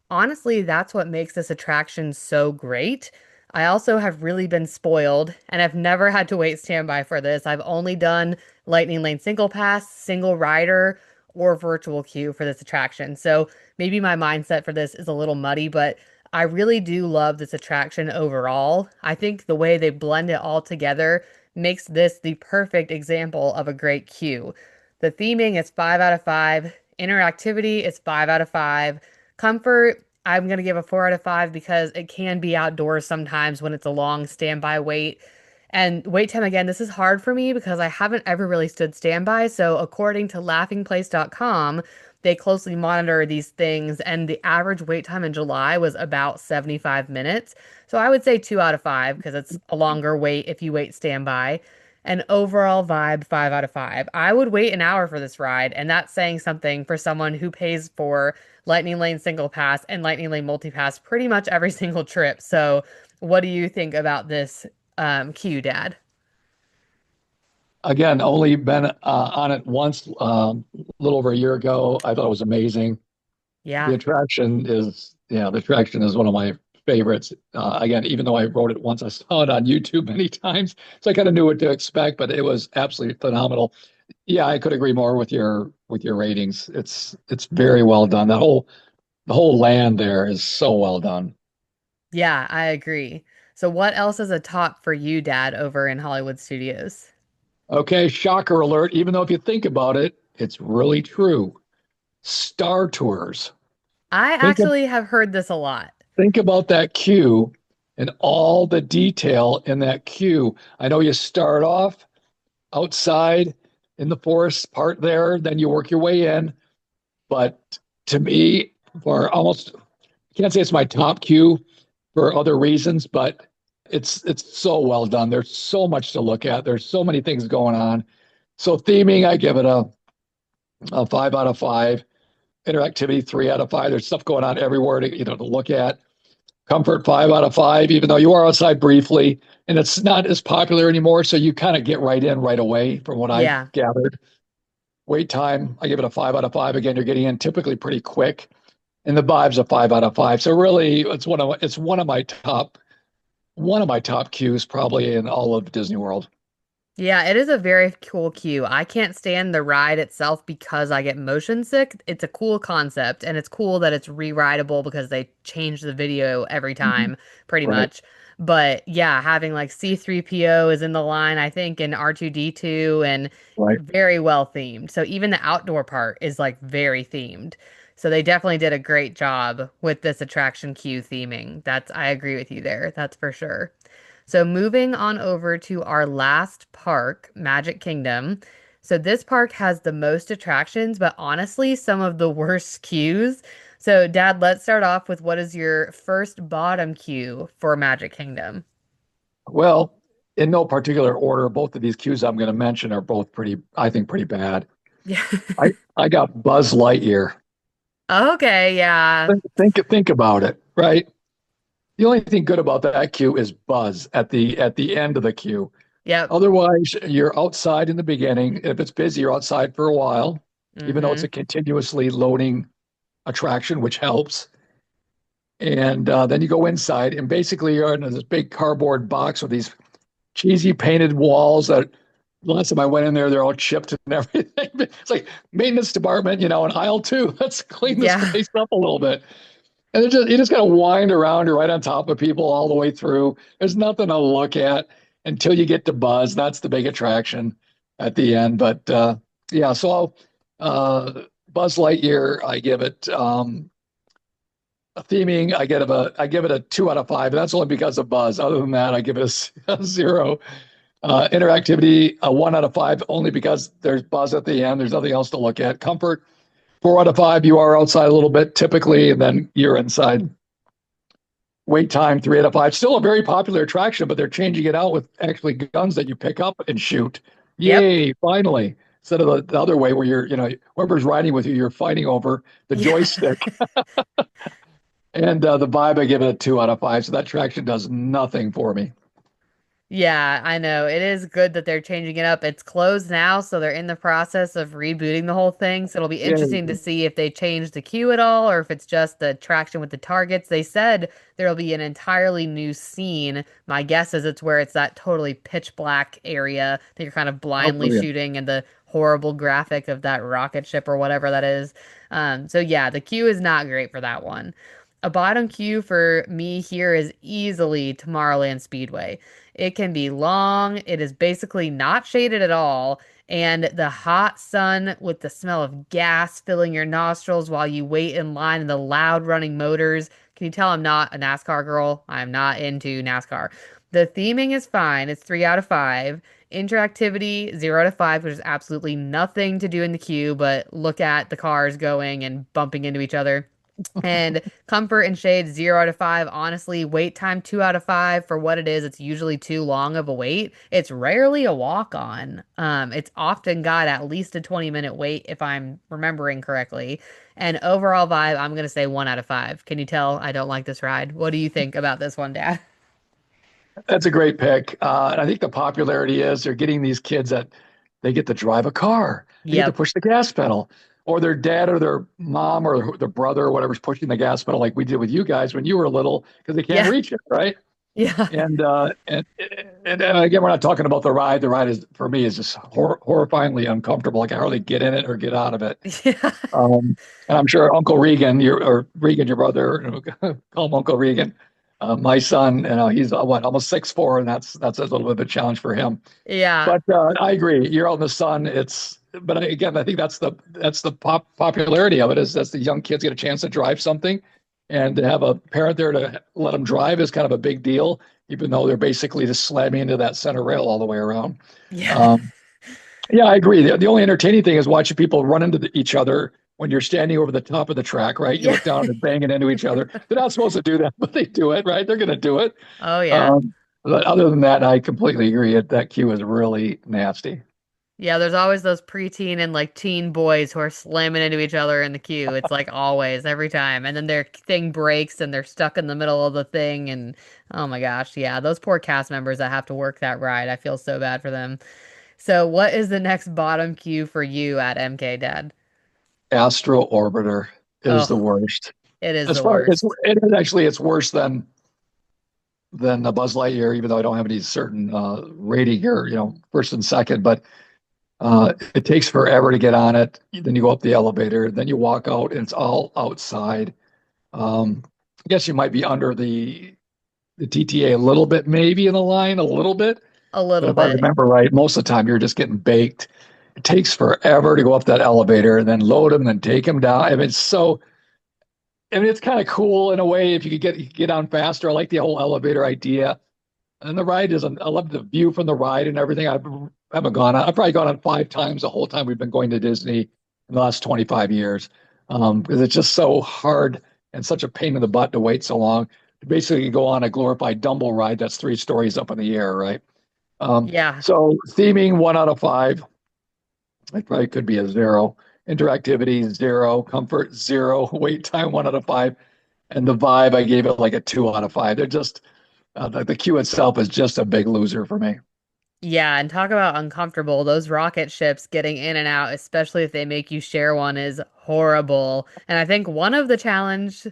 honestly, that's what makes this attraction so great. I also have really been spoiled and I've never had to wait standby for this. I've only done Lightning Lane single pass, single rider, or virtual queue for this attraction. So maybe my mindset for this is a little muddy, but I really do love this attraction overall. I think the way they blend it all together makes this the perfect example of a great queue. The theming is 5 out of 5. Interactivity is 5 out of 5. Comfort, I'm going to give a 4 out of 5 because it can be outdoors sometimes when it's a long standby wait. And wait time again, this is hard for me because I haven't ever really stood standby. So, according to laughingplace.com, they closely monitor these things, and the average wait time in July was about 75 minutes. So, I would say 2 out of 5 because it's a longer wait if you wait standby. And overall vibe, 5 out of 5. I would wait an hour for this ride, and that's saying something for someone who pays for Lightning Lane single pass and Lightning Lane multi pass pretty much every single trip. So, what do you think about this queue, Dad? Again, only been on it once, a little over a year ago. I thought it was amazing. The Yeah. attraction is, yeah, the attraction is one of my favorites. Again, even though I wrote it once, I saw it on YouTube many times, so I kind of knew what to expect. But it was absolutely phenomenal. Yeah, I could agree more with your ratings. It's very well done. The whole land there is so well done. Yeah, I agree. So what else is a top for you, Dad, over in Hollywood Studios? Okay, shocker alert. Even though if you think about it, it's really true. Star Tours. I Think of actually have heard this a lot. think about that queue and all the detail in that queue. I know you start off outside in the forest part there, then you work your way in. But to me, for almost, I can't say it's my top queue for other reasons, but it's so well done. There's so much to look at. There's so many things going on. So theming, I give it a 5 out of 5. Interactivity, 3 out of 5. There's stuff going on everywhere to look at. Comfort, 5 out of 5, even though you are outside briefly, and it's not as popular anymore. So you kind of get right in right away, from what I've Yeah. gathered. Wait time, I give it a 5 out of 5. Again, you're getting in typically pretty quick, and the vibe's a 5 out of 5. So really, it's one of my top cues probably in all of Disney World. Yeah, it is a very cool queue. I can't stand the ride itself because I get motion sick. It's a cool concept, and it's cool that it's re-rideable because they change the video every Mhm. time, pretty Right, much. But yeah, having like C3PO is in the line, I think, and R2D2, and right. very well themed. So even the outdoor part is like very themed. So they definitely did a great job with this attraction queue theming. I agree with you there. That's for sure. So moving on over to our last park, Magic Kingdom. So this park has the most attractions, but honestly, some of the worst queues. So Dad, let's start off with what is your first bottom queue for Magic Kingdom? Well, in no particular order, both of these cues I'm going to mention are both I think, pretty bad. Yeah. I got Buzz Lightyear. Okay, yeah. Think about it, right? The only thing good about that queue is Buzz at the end of the queue. Yep. Otherwise, you're outside in the beginning. If it's busy, you're outside for a while, even though it's Mm-hmm. a continuously loading attraction, which helps. And then you go inside, and basically you're in this big cardboard box with these cheesy painted walls that last time I went in there, they're all chipped and everything. It's like maintenance department, in aisle two. Let's clean this Yeah. place up a little bit. And you just gotta wind around. You're right on top of people all the way through. There's nothing to look at until you get to Buzz. That's the big attraction at the end. But yeah, so Buzz Lightyear, I give it a theming. I give it a 2 out of 5. But that's only because of Buzz. Other than that, I give it a 0. Interactivity, a 1 out of 5, only because there's buzz at the end. There's nothing else to look at. Comfort, 4 out of 5. You are outside a little bit typically, and then you're inside. Wait time, 3 out of 5. Still a very popular attraction, but they're changing it out with actually guns that you pick up and shoot. Yep. Yay, finally. Instead of the other way where whoever's riding with you, you're fighting over the Yeah. joystick. And the vibe, I give it a 2 out of 5. So that attraction does nothing for me. Yeah, I know. It is good that they're changing it up. It's closed now, so they're in the process of rebooting the whole thing. So it'll be interesting to Yay. see if they change the queue at all or if it's just the traction with the targets. They said there'll be an entirely new scene. My guess is it's where it's that totally pitch black area that you're kind of Oh, blindly brilliant. shooting and the horrible graphic of that rocket ship or whatever that is. So yeah, the queue is not great for that one. A bottom queue for me here is easily Tomorrowland Speedway. It can be long. It is basically not shaded at all. And the hot sun with the smell of gas filling your nostrils while you wait in line and the loud running motors. Can you tell I'm not a NASCAR girl? I'm not into NASCAR. The theming is fine. It's 3 out of 5. Interactivity, 0 out of 5, which is absolutely nothing to do in the queue, but look at the cars going and bumping into each other. And comfort and shade, 0 out of 5. Honestly, wait time, 2 out of 5 for what it is. It's usually too long of a wait. It's rarely a walk on. It's often got at least a 20-minute wait if I'm remembering correctly. And overall vibe, I'm gonna say 1 out of 5. Can you tell I don't like this ride? What do you think about this one, Dad? That's a great pick. And I think the popularity is they're getting these kids that they get to drive a car, they get to Yep. push the gas pedal, or their dad or their mom or their brother or whatever's pushing the gas pedal, like we did with you guys when you were little, because they can't Yeah. reach it, right? Yeah. And again, we're not talking about the ride. The ride is for me is just horrifyingly uncomfortable. Like I hardly get in it or get out of it. Yeah. And I'm sure Uncle Regan, your brother, call him Uncle Regan. My son, he's what almost 6'4", and that's a little bit of a challenge for him. Yeah. But I agree. You're out in the sun. But again, I think that's the popularity of it is that's the young kids get a chance to drive something, and to have a parent there to let them drive is kind of a big deal, even though they're basically just slamming into that center rail all the way around. Yeah. Um, yeah, I agree. The only entertaining thing is watching people run into each other when you're standing over the top of the track, right? You Yeah. look down and banging into each other. They're not supposed to do that, but they do it, right? They're going to do it. Oh yeah. Um, but other than that, I completely agree. That queue is really nasty. Yeah, there's always those preteen and like teen boys who are slamming into each other in the queue. It's like always, every time. And then their thing breaks and they're stuck in the middle of the thing. And oh my gosh, yeah, those poor cast members that have to work that ride. I feel so bad for them. So, what is the next bottom queue for you at MK, Dad? Astro Orbiter is the Oh, worst. it is As the far as worst. it's worse than the Buzz Lightyear, even though I don't have any certain rating or first and second, but it takes forever to get on it. Then you go up the elevator, then you walk out, and it's all outside. I guess you might be under the TTA a little bit, maybe in the line a little bit, A but little if I bit. remember right, most of the time you're just getting baked. It takes forever to go up that elevator, and then load them, then take them down. I mean, it's kind of cool in a way if you could get on faster. I like the whole elevator idea. And the ride isn't, I love the view from the ride and everything. Haven't gone on, I've probably gone on 5 times the whole time we've been going to Disney in the last 25 years. Because it's just so hard and such a pain in the butt to wait so long. To basically go on a glorified Dumbo ride that's 3 stories up in the air, right? Yeah. So theming 1 out of 5. It probably could be a 0. Interactivity 0. Comfort 0. Wait time 1 out of 5. And the vibe I gave it like a 2 out of 5. They're just the queue itself is just a big loser for me. Yeah, and talk about uncomfortable. Those rocket ships getting in and out, especially if they make you share one, is horrible. And I think one of the challenge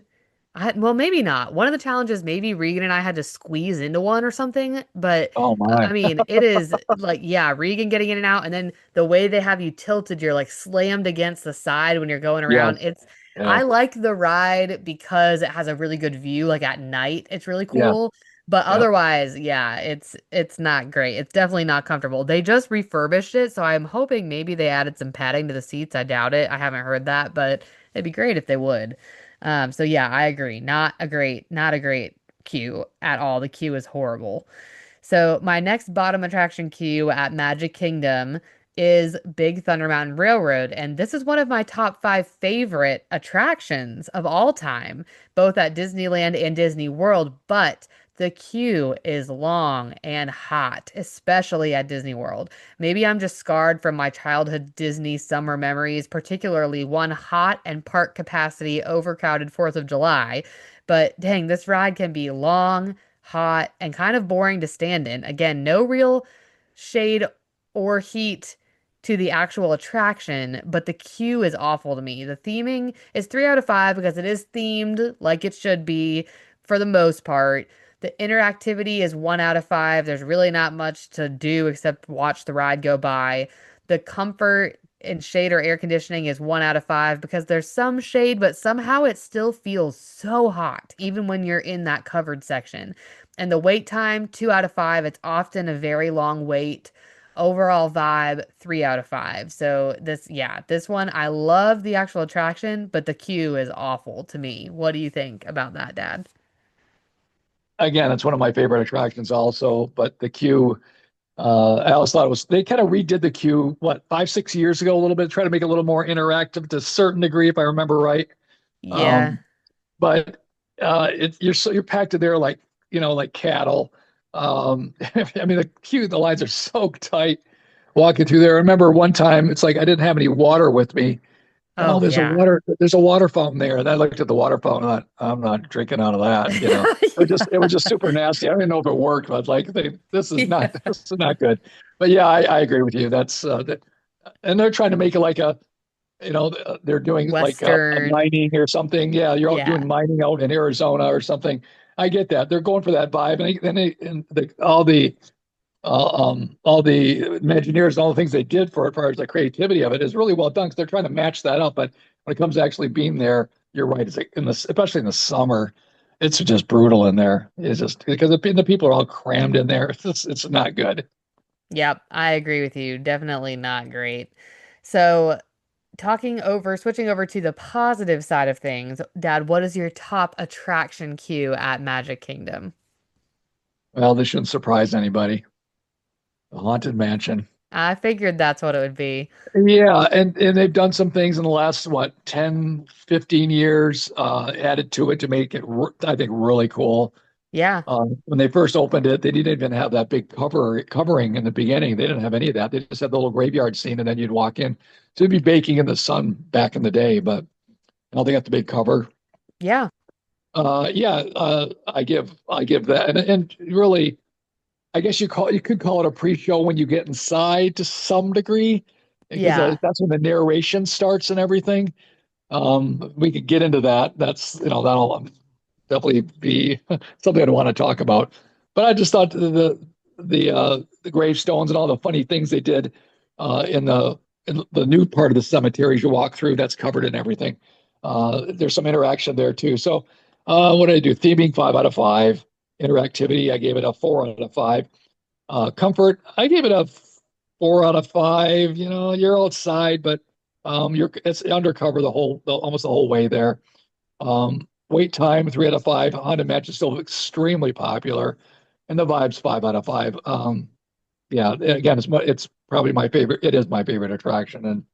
well, maybe not. One of the challenges, maybe Regan and I had to squeeze into one or something. But Oh I my. mean, it is like, yeah, Regan getting in and out. And then the way they have you tilted, you're like slammed against the side when you're going Yeah. around. Yeah. I like the ride because it has a really good view, like at night. It's really Yeah. cool. But Yeah. otherwise, yeah, it's not great. It's definitely not comfortable. They just refurbished it, so I'm hoping maybe they added some padding to the seats. I doubt it. I haven't heard that, but it'd be great if they would. So yeah, I agree. Not a great queue at all. The queue is horrible. So my next bottom attraction queue at Magic Kingdom is Big Thunder Mountain Railroad, and this is one of my top five favorite attractions of all time, both at Disneyland and Disney World. But the queue is long and hot, especially at Disney World. Maybe I'm just scarred from my childhood Disney summer memories, particularly one hot and park capacity overcrowded 4th of July. But dang, this ride can be long, hot, and kind of boring to stand in. Again, no real shade or heat to the actual attraction, but the queue is awful to me. The theming is 3 out of 5 because it is themed like it should be for the most part. The interactivity is 1 out of 5. There's really not much to do except watch the ride go by. The comfort and shade or air conditioning is 1 out of 5 because there's some shade, but somehow it still feels so hot, even when you're in that covered section. And the wait time, 2 out of 5. It's often a very long wait. Overall vibe, 3 out of 5. So this one, I love the actual attraction, but the queue is awful to me. What do you think about that, Dad? Again, it's one of my favorite attractions also, but the queue, I always thought it was, they kind of redid the queue, what, 5, 6 years ago, a little bit, try to make it a little more interactive to a certain degree, if I remember right. Yeah. Um, but you're packed in there like, like cattle. I mean, the queue, the lines are so tight walking through there. I remember one time, it's like I didn't have any water with me. Oh, Oh, yeah. there's a water fountain there. And I looked at the water fountain and I thought, I'm not drinking out of that. It was just super nasty. I don't even know if it worked, but like this is Yeah. not this is not good. But yeah, I agree with you. And they're trying to make it like they're doing like a Western. mining or something. Yeah, you're out Yeah. doing mining out in Arizona or something. I get that. They're going for that vibe, and all the Imagineers and all the things they did for it, as far as the creativity of it, is really well done. Because they're trying to match that up. But when it comes to actually being there, you're right. It's like especially in the summer, it's just brutal in there. It's just because the people are all crammed in there. It's not good. Yep, I agree with you. Definitely not great. So, switching over to the positive side of things, Dad, what is your top attraction queue at Magic Kingdom? Well, this shouldn't surprise anybody. The Haunted Mansion. I figured that's what it would be. Yeah, and they've done some things in the last, what, 10, 15 years, added to it to make it, I think, really cool. Yeah. When they first opened it, they didn't even have that big covering in the beginning. They didn't have any of that. They just had the little graveyard scene, and then you'd walk in. So it'd be baking in the sun back in the day, but now they got the big cover. Yeah. Yeah, I give that, and really, I guess you could call it a pre-show when you get inside to some degree, because Yeah. that's when the narration starts and everything. We could get into that. That'll definitely be something I'd want to talk about. But I just thought the gravestones and all the funny things they did in the new part of the cemetery as you walk through, that's covered in everything. There's some interaction there too. So what did I do? Theming 5 out of 5. Interactivity, I gave it a 4 out of 5. Comfort, I gave it a 4 out of 5. You're outside, but it's undercover almost the whole way there. Wait time, 3 out of 5. Honda Match is still extremely popular, and the vibe's 5 out of 5. Yeah, again, it's probably my favorite. It is my favorite attraction in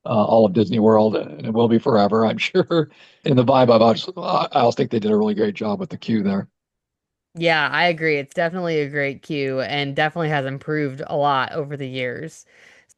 all of Disney World, and it will be forever, I'm sure. And the vibe, I also think they did a really great job with the queue there. Yeah, I agree. It's definitely a great queue and definitely has improved a lot over the years.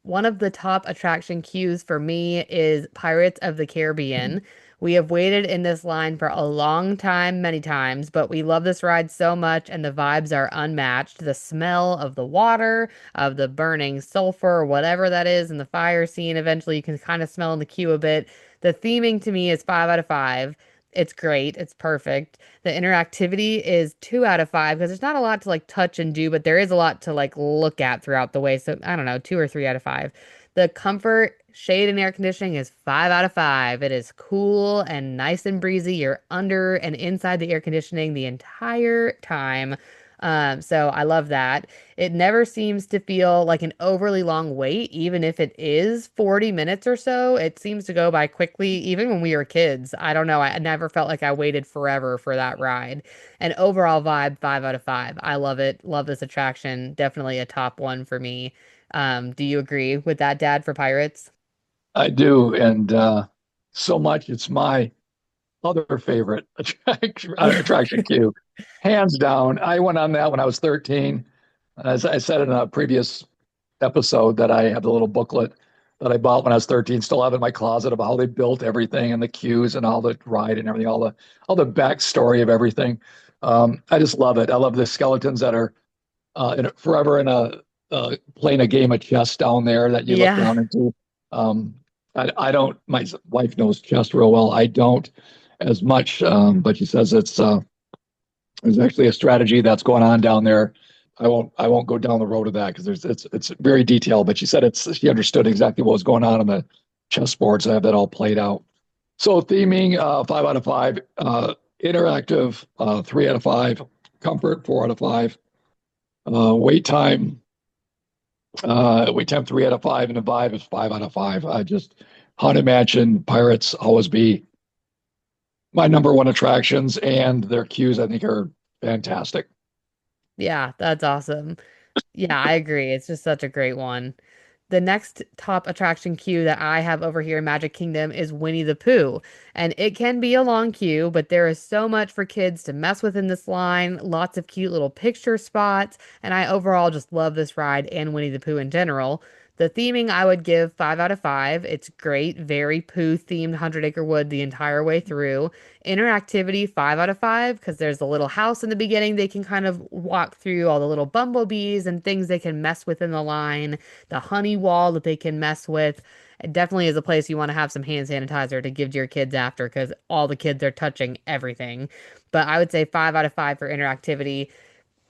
One of the top attraction queues for me is Pirates of the Caribbean. We have waited in this line for a long time, many times, but we love this ride so much and the vibes are unmatched. The smell of the water, of the burning sulfur, whatever that is in the fire scene, eventually you can kind of smell in the queue a bit. The theming to me is 5 out of 5. It's great. It's perfect. The interactivity is 2 out of 5 because there's not a lot to like touch and do, but there is a lot to like look at throughout the way. So I don't know, 2 or 3 out of 5. The comfort, shade, and air conditioning is 5 out of 5. It is cool and nice and breezy. You're under and inside the air conditioning the entire time. So I love that. It never seems to feel like an overly long wait, even if it is 40 minutes or so. It seems to go by quickly, even when we were kids. I don't know. I never felt like I waited forever for that ride. And overall vibe, 5 out of 5. I love it. Love this attraction. Definitely a top one for me. Do you agree with that, Dad, for Pirates? I do, and so much. It's my other favorite Yeah. attraction queue, hands down. I went on that when I was 13. As I said in a previous episode, that I have the little booklet that I bought when I was 13, still have in my closet, about how they built everything and the queues and all the ride and everything, all the backstory of everything. I just love it. I love the skeletons that are forever in a playing a game of chess down there that you look Yeah. down into. Um, I don't. My wife knows chess real well. I don't as much, but she says there's actually a strategy that's going on down there. I won't go down the road of that because it's very detailed. But she said she understood exactly what was going on the chessboards. I have that all played out. So theming, 5 out of 5. Interactive, 3 out of 5. Comfort, 4 out of 5. Wait time 3 out of 5, and the vibe is 5 out of 5. I just Haunted Mansion, Pirates always be my number one attractions, and their queues I think are fantastic. Yeah, that's awesome. Yeah, I agree. It's just such a great one. The next top attraction queue that I have over here in Magic Kingdom is Winnie the Pooh. And it can be a long queue, but there is so much for kids to mess with in this line, lots of cute little picture spots, and I overall just love this ride and Winnie the Pooh in general. The theming I would give 5 out of 5. It's great, very Pooh themed 100 Acre Wood the entire way through. Interactivity, 5 out of 5, because there's a little house in the beginning they can kind of walk through, all the little bumblebees and things they can mess with in the line, the honey wall that they can mess with. It definitely is a place you want to have some hand sanitizer to give to your kids after because all the kids are touching everything. But I would say 5 out of 5 for interactivity.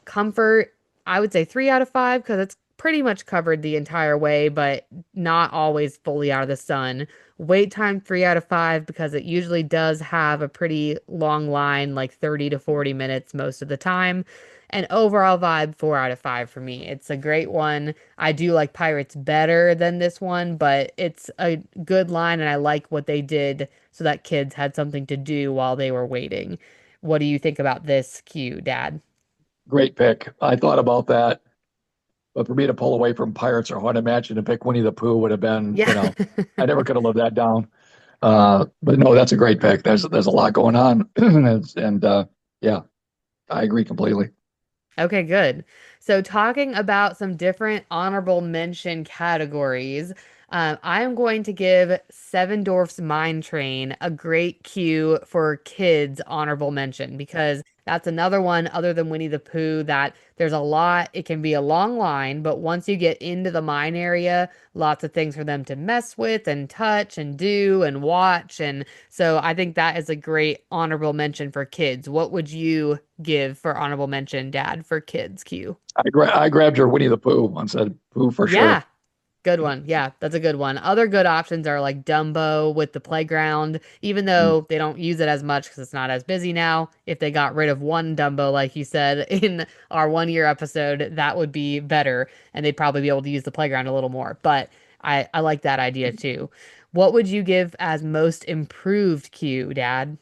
Comfort, I would say 3 out of 5 because it's pretty much covered the entire way, but not always fully out of the sun. Wait time, 3 out of 5 because it usually does have a pretty long line, like 30 to 40 minutes most of the time. And overall vibe, 4 out of 5 for me. It's a great one. I do like Pirates better than this one, but it's a good line, and I like what they did so that kids had something to do while they were waiting. What do you think about this queue, Dad? Great pick. I thought about that, but for me to pull away from Pirates or Haunted Mansion and pick Winnie the Pooh would have been, Yeah. I never could have lived that down. But no, that's a great pick. There's a lot going on, and yeah, I agree completely. Okay, good. So, talking about some different honorable mention categories, I am going to give Seven Dwarfs Mine Train a great cue for kids honorable mention because that's another one other than Winnie the Pooh that there's a lot. It can be a long line, but once you get into the mine area, lots of things for them to mess with and touch and do and watch. And so I think that is a great honorable mention for kids. What would you give for honorable mention, Dad, for kids Q? I grabbed your Winnie the Pooh and said Pooh for sure. Yeah, good one. Yeah, that's a good one. Other good options are like Dumbo with the playground, even Mm. though they don't use it as much because it's not as busy now. If they got rid of one Dumbo, like you said in our 1 year episode, that would be better, and they'd probably be able to use the playground a little more. But I like that idea too. What would you give as most improved Q, Dad?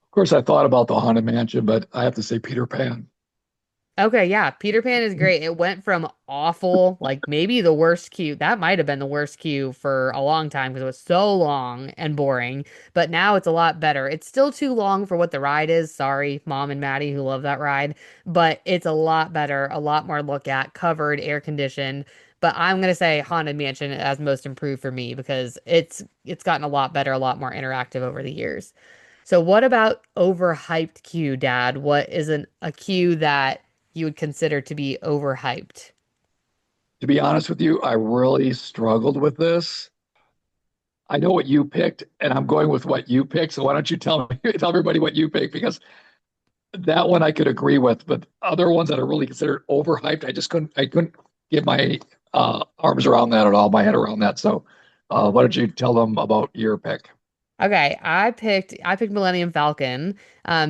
Of course, I thought about the Haunted Mansion, but I have to say Peter Pan. Okay, yeah, Peter Pan is great. It went from awful, like maybe the worst queue. That might have been the worst queue for a long time because it was so long and boring. But now it's a lot better. It's still too long for what the ride is. Sorry, Mom and Maddie who love that ride, but it's a lot better, a lot more look at, covered, air conditioned. But I'm gonna say Haunted Mansion as most improved for me because it's gotten a lot better, a lot more interactive over the years. So what about overhyped queue, Dad? What isn't a queue that you would consider to be overhyped? To be honest with you, I really struggled with this. I know what you picked, and I'm going with what you picked. So why don't you tell me, tell everybody what you picked? Because that one I could agree with, but other ones that are really considered overhyped, I couldn't get my arms around that at all, my head around that. So why don't you tell them about your pick? Okay, I picked Millennium Falcon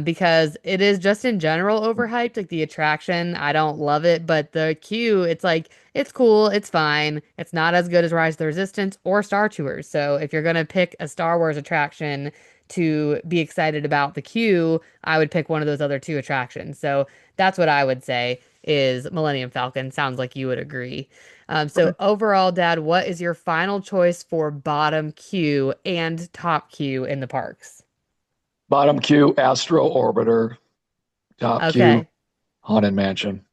because it is just in general overhyped. Like the attraction, I don't love it, but the queue, it's like it's cool, it's fine. It's not as good as Rise of the Resistance or Star Tours. So if you're gonna pick a Star Wars attraction to be excited about the queue, I would pick one of those other two attractions. So that's what I would say is Millennium Falcon. Sounds like you would agree. So overall, Dad, what is your final choice for bottom queue and top queue in the parks? Bottom queue, Astro Orbiter. Top queue, Okay. Haunted Mansion.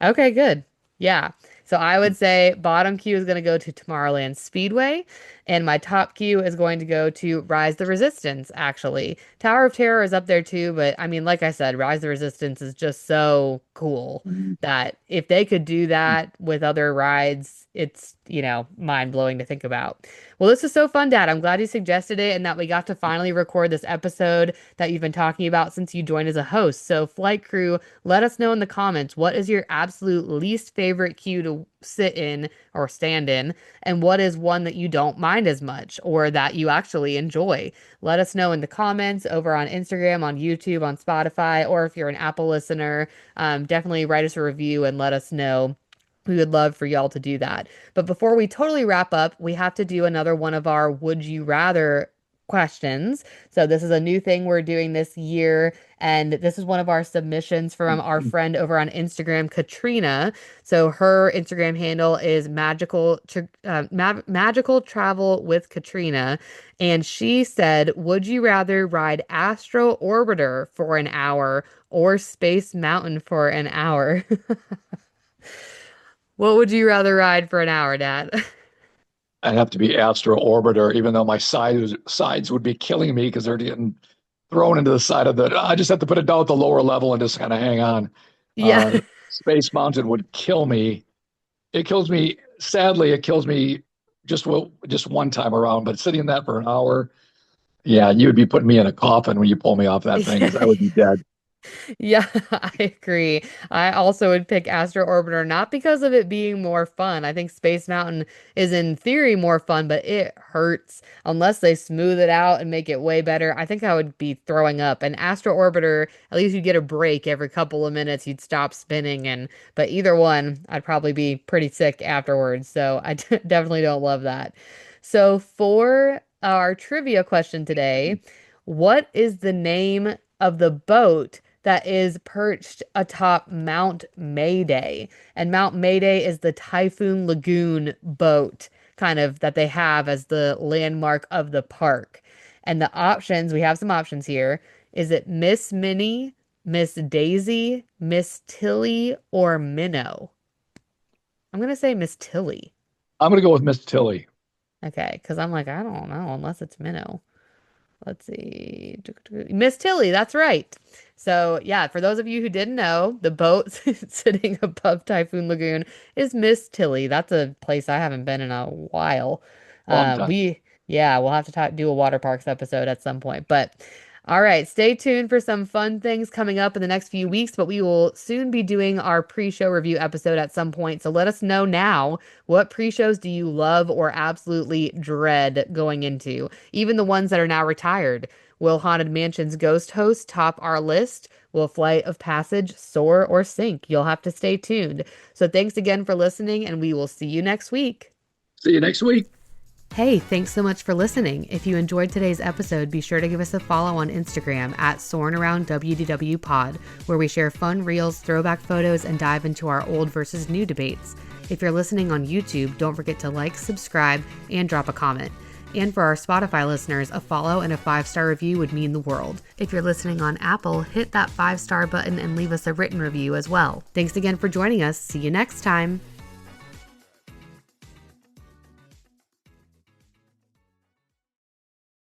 Okay, good. Yeah. So I would say bottom queue is going to go to Tomorrowland Speedway, and my top queue is going to go to Rise the Resistance, actually. Tower of Terror is up there too, but I mean, like I said, Rise the Resistance is just so cool that if they could do that with other rides, it's, mind-blowing to think about. Well, this is so fun, Dad. I'm glad you suggested it and that we got to finally record this episode that you've been talking about since you joined as a host. So, flight crew, let us know in the comments, what is your absolute least favorite queue to sit in or stand in, and what is one that you don't mind as much or that you actually enjoy? Let us know in the comments over on Instagram, on YouTube, on Spotify, or if you're an Apple listener, definitely write us a review and let us know. We would love for y'all to do that. But before we totally wrap up, we have to do another one of our Would You Rather questions. So this is a new thing we're doing this year, and this is one of our submissions from our friend over on Instagram, Katrina. So her Instagram handle is magical travel with Katrina, and she said, "Would you rather ride Astro Orbiter for an hour or Space Mountain for an hour?" What would you rather ride for an hour, Dad? I'd have to be Astro Orbiter, even though my sides would be killing me because they're getting thrown into the side of the. I just have to put it down at the lower level and just kind of hang on. Yeah. Space Mountain would kill me. It kills me. Sadly, it kills me just one time around. But sitting in that for an hour, yeah, you would be putting me in a coffin when you pull me off that thing because I Yeah. would be dead. Yeah, I agree. I also would pick Astro Orbiter, not because of it being more fun. I think Space Mountain is in theory more fun, but it hurts unless they smooth it out and make it way better. I think I would be throwing up. And Astro Orbiter, at least you'd get a break every couple of minutes. You'd stop spinning, but either one, I'd probably be pretty sick afterwards. So I definitely don't love that. So for our trivia question today, what is the name of the boat that is perched atop Mount Mayday? And Mount Mayday is the Typhoon Lagoon boat kind of that they have as the landmark of the park. And the options, we have some options here. Is it Miss Minnie, Miss Daisy, Miss Tilly, or Minnow? I'm gonna say Miss Tilly. I'm gonna go with Miss Tilly. Okay, because I'm like, I don't know unless it's Minnow. Let's see. Miss Tilly, that's right. So, yeah, for those of you who didn't know, the boat sitting above Typhoon Lagoon is Miss Tilly. That's a place I haven't been in a while. Long time. We'll have to do a water parks episode at some point. But all right, stay tuned for some fun things coming up in the next few weeks, but we will soon be doing our pre-show review episode at some point. So let us know now, what pre-shows do you love or absolutely dread going into? Even the ones that are now retired. Will Haunted Mansion's ghost host top our list? Will Flight of Passage soar or sink? You'll have to stay tuned. So thanks again for listening, and we will see you next week. See you next week. Hey, thanks so much for listening. If you enjoyed today's episode, be sure to give us a follow on Instagram at Soarin Around WDW Pod, where we share fun reels, throwback photos, and dive into our old versus new debates. If you're listening on YouTube, don't forget to like, subscribe, and drop a comment. And for our Spotify listeners, a follow and a 5-star review would mean the world. If you're listening on Apple, hit that 5-star button and leave us a written review as well. Thanks again for joining us. See you next time.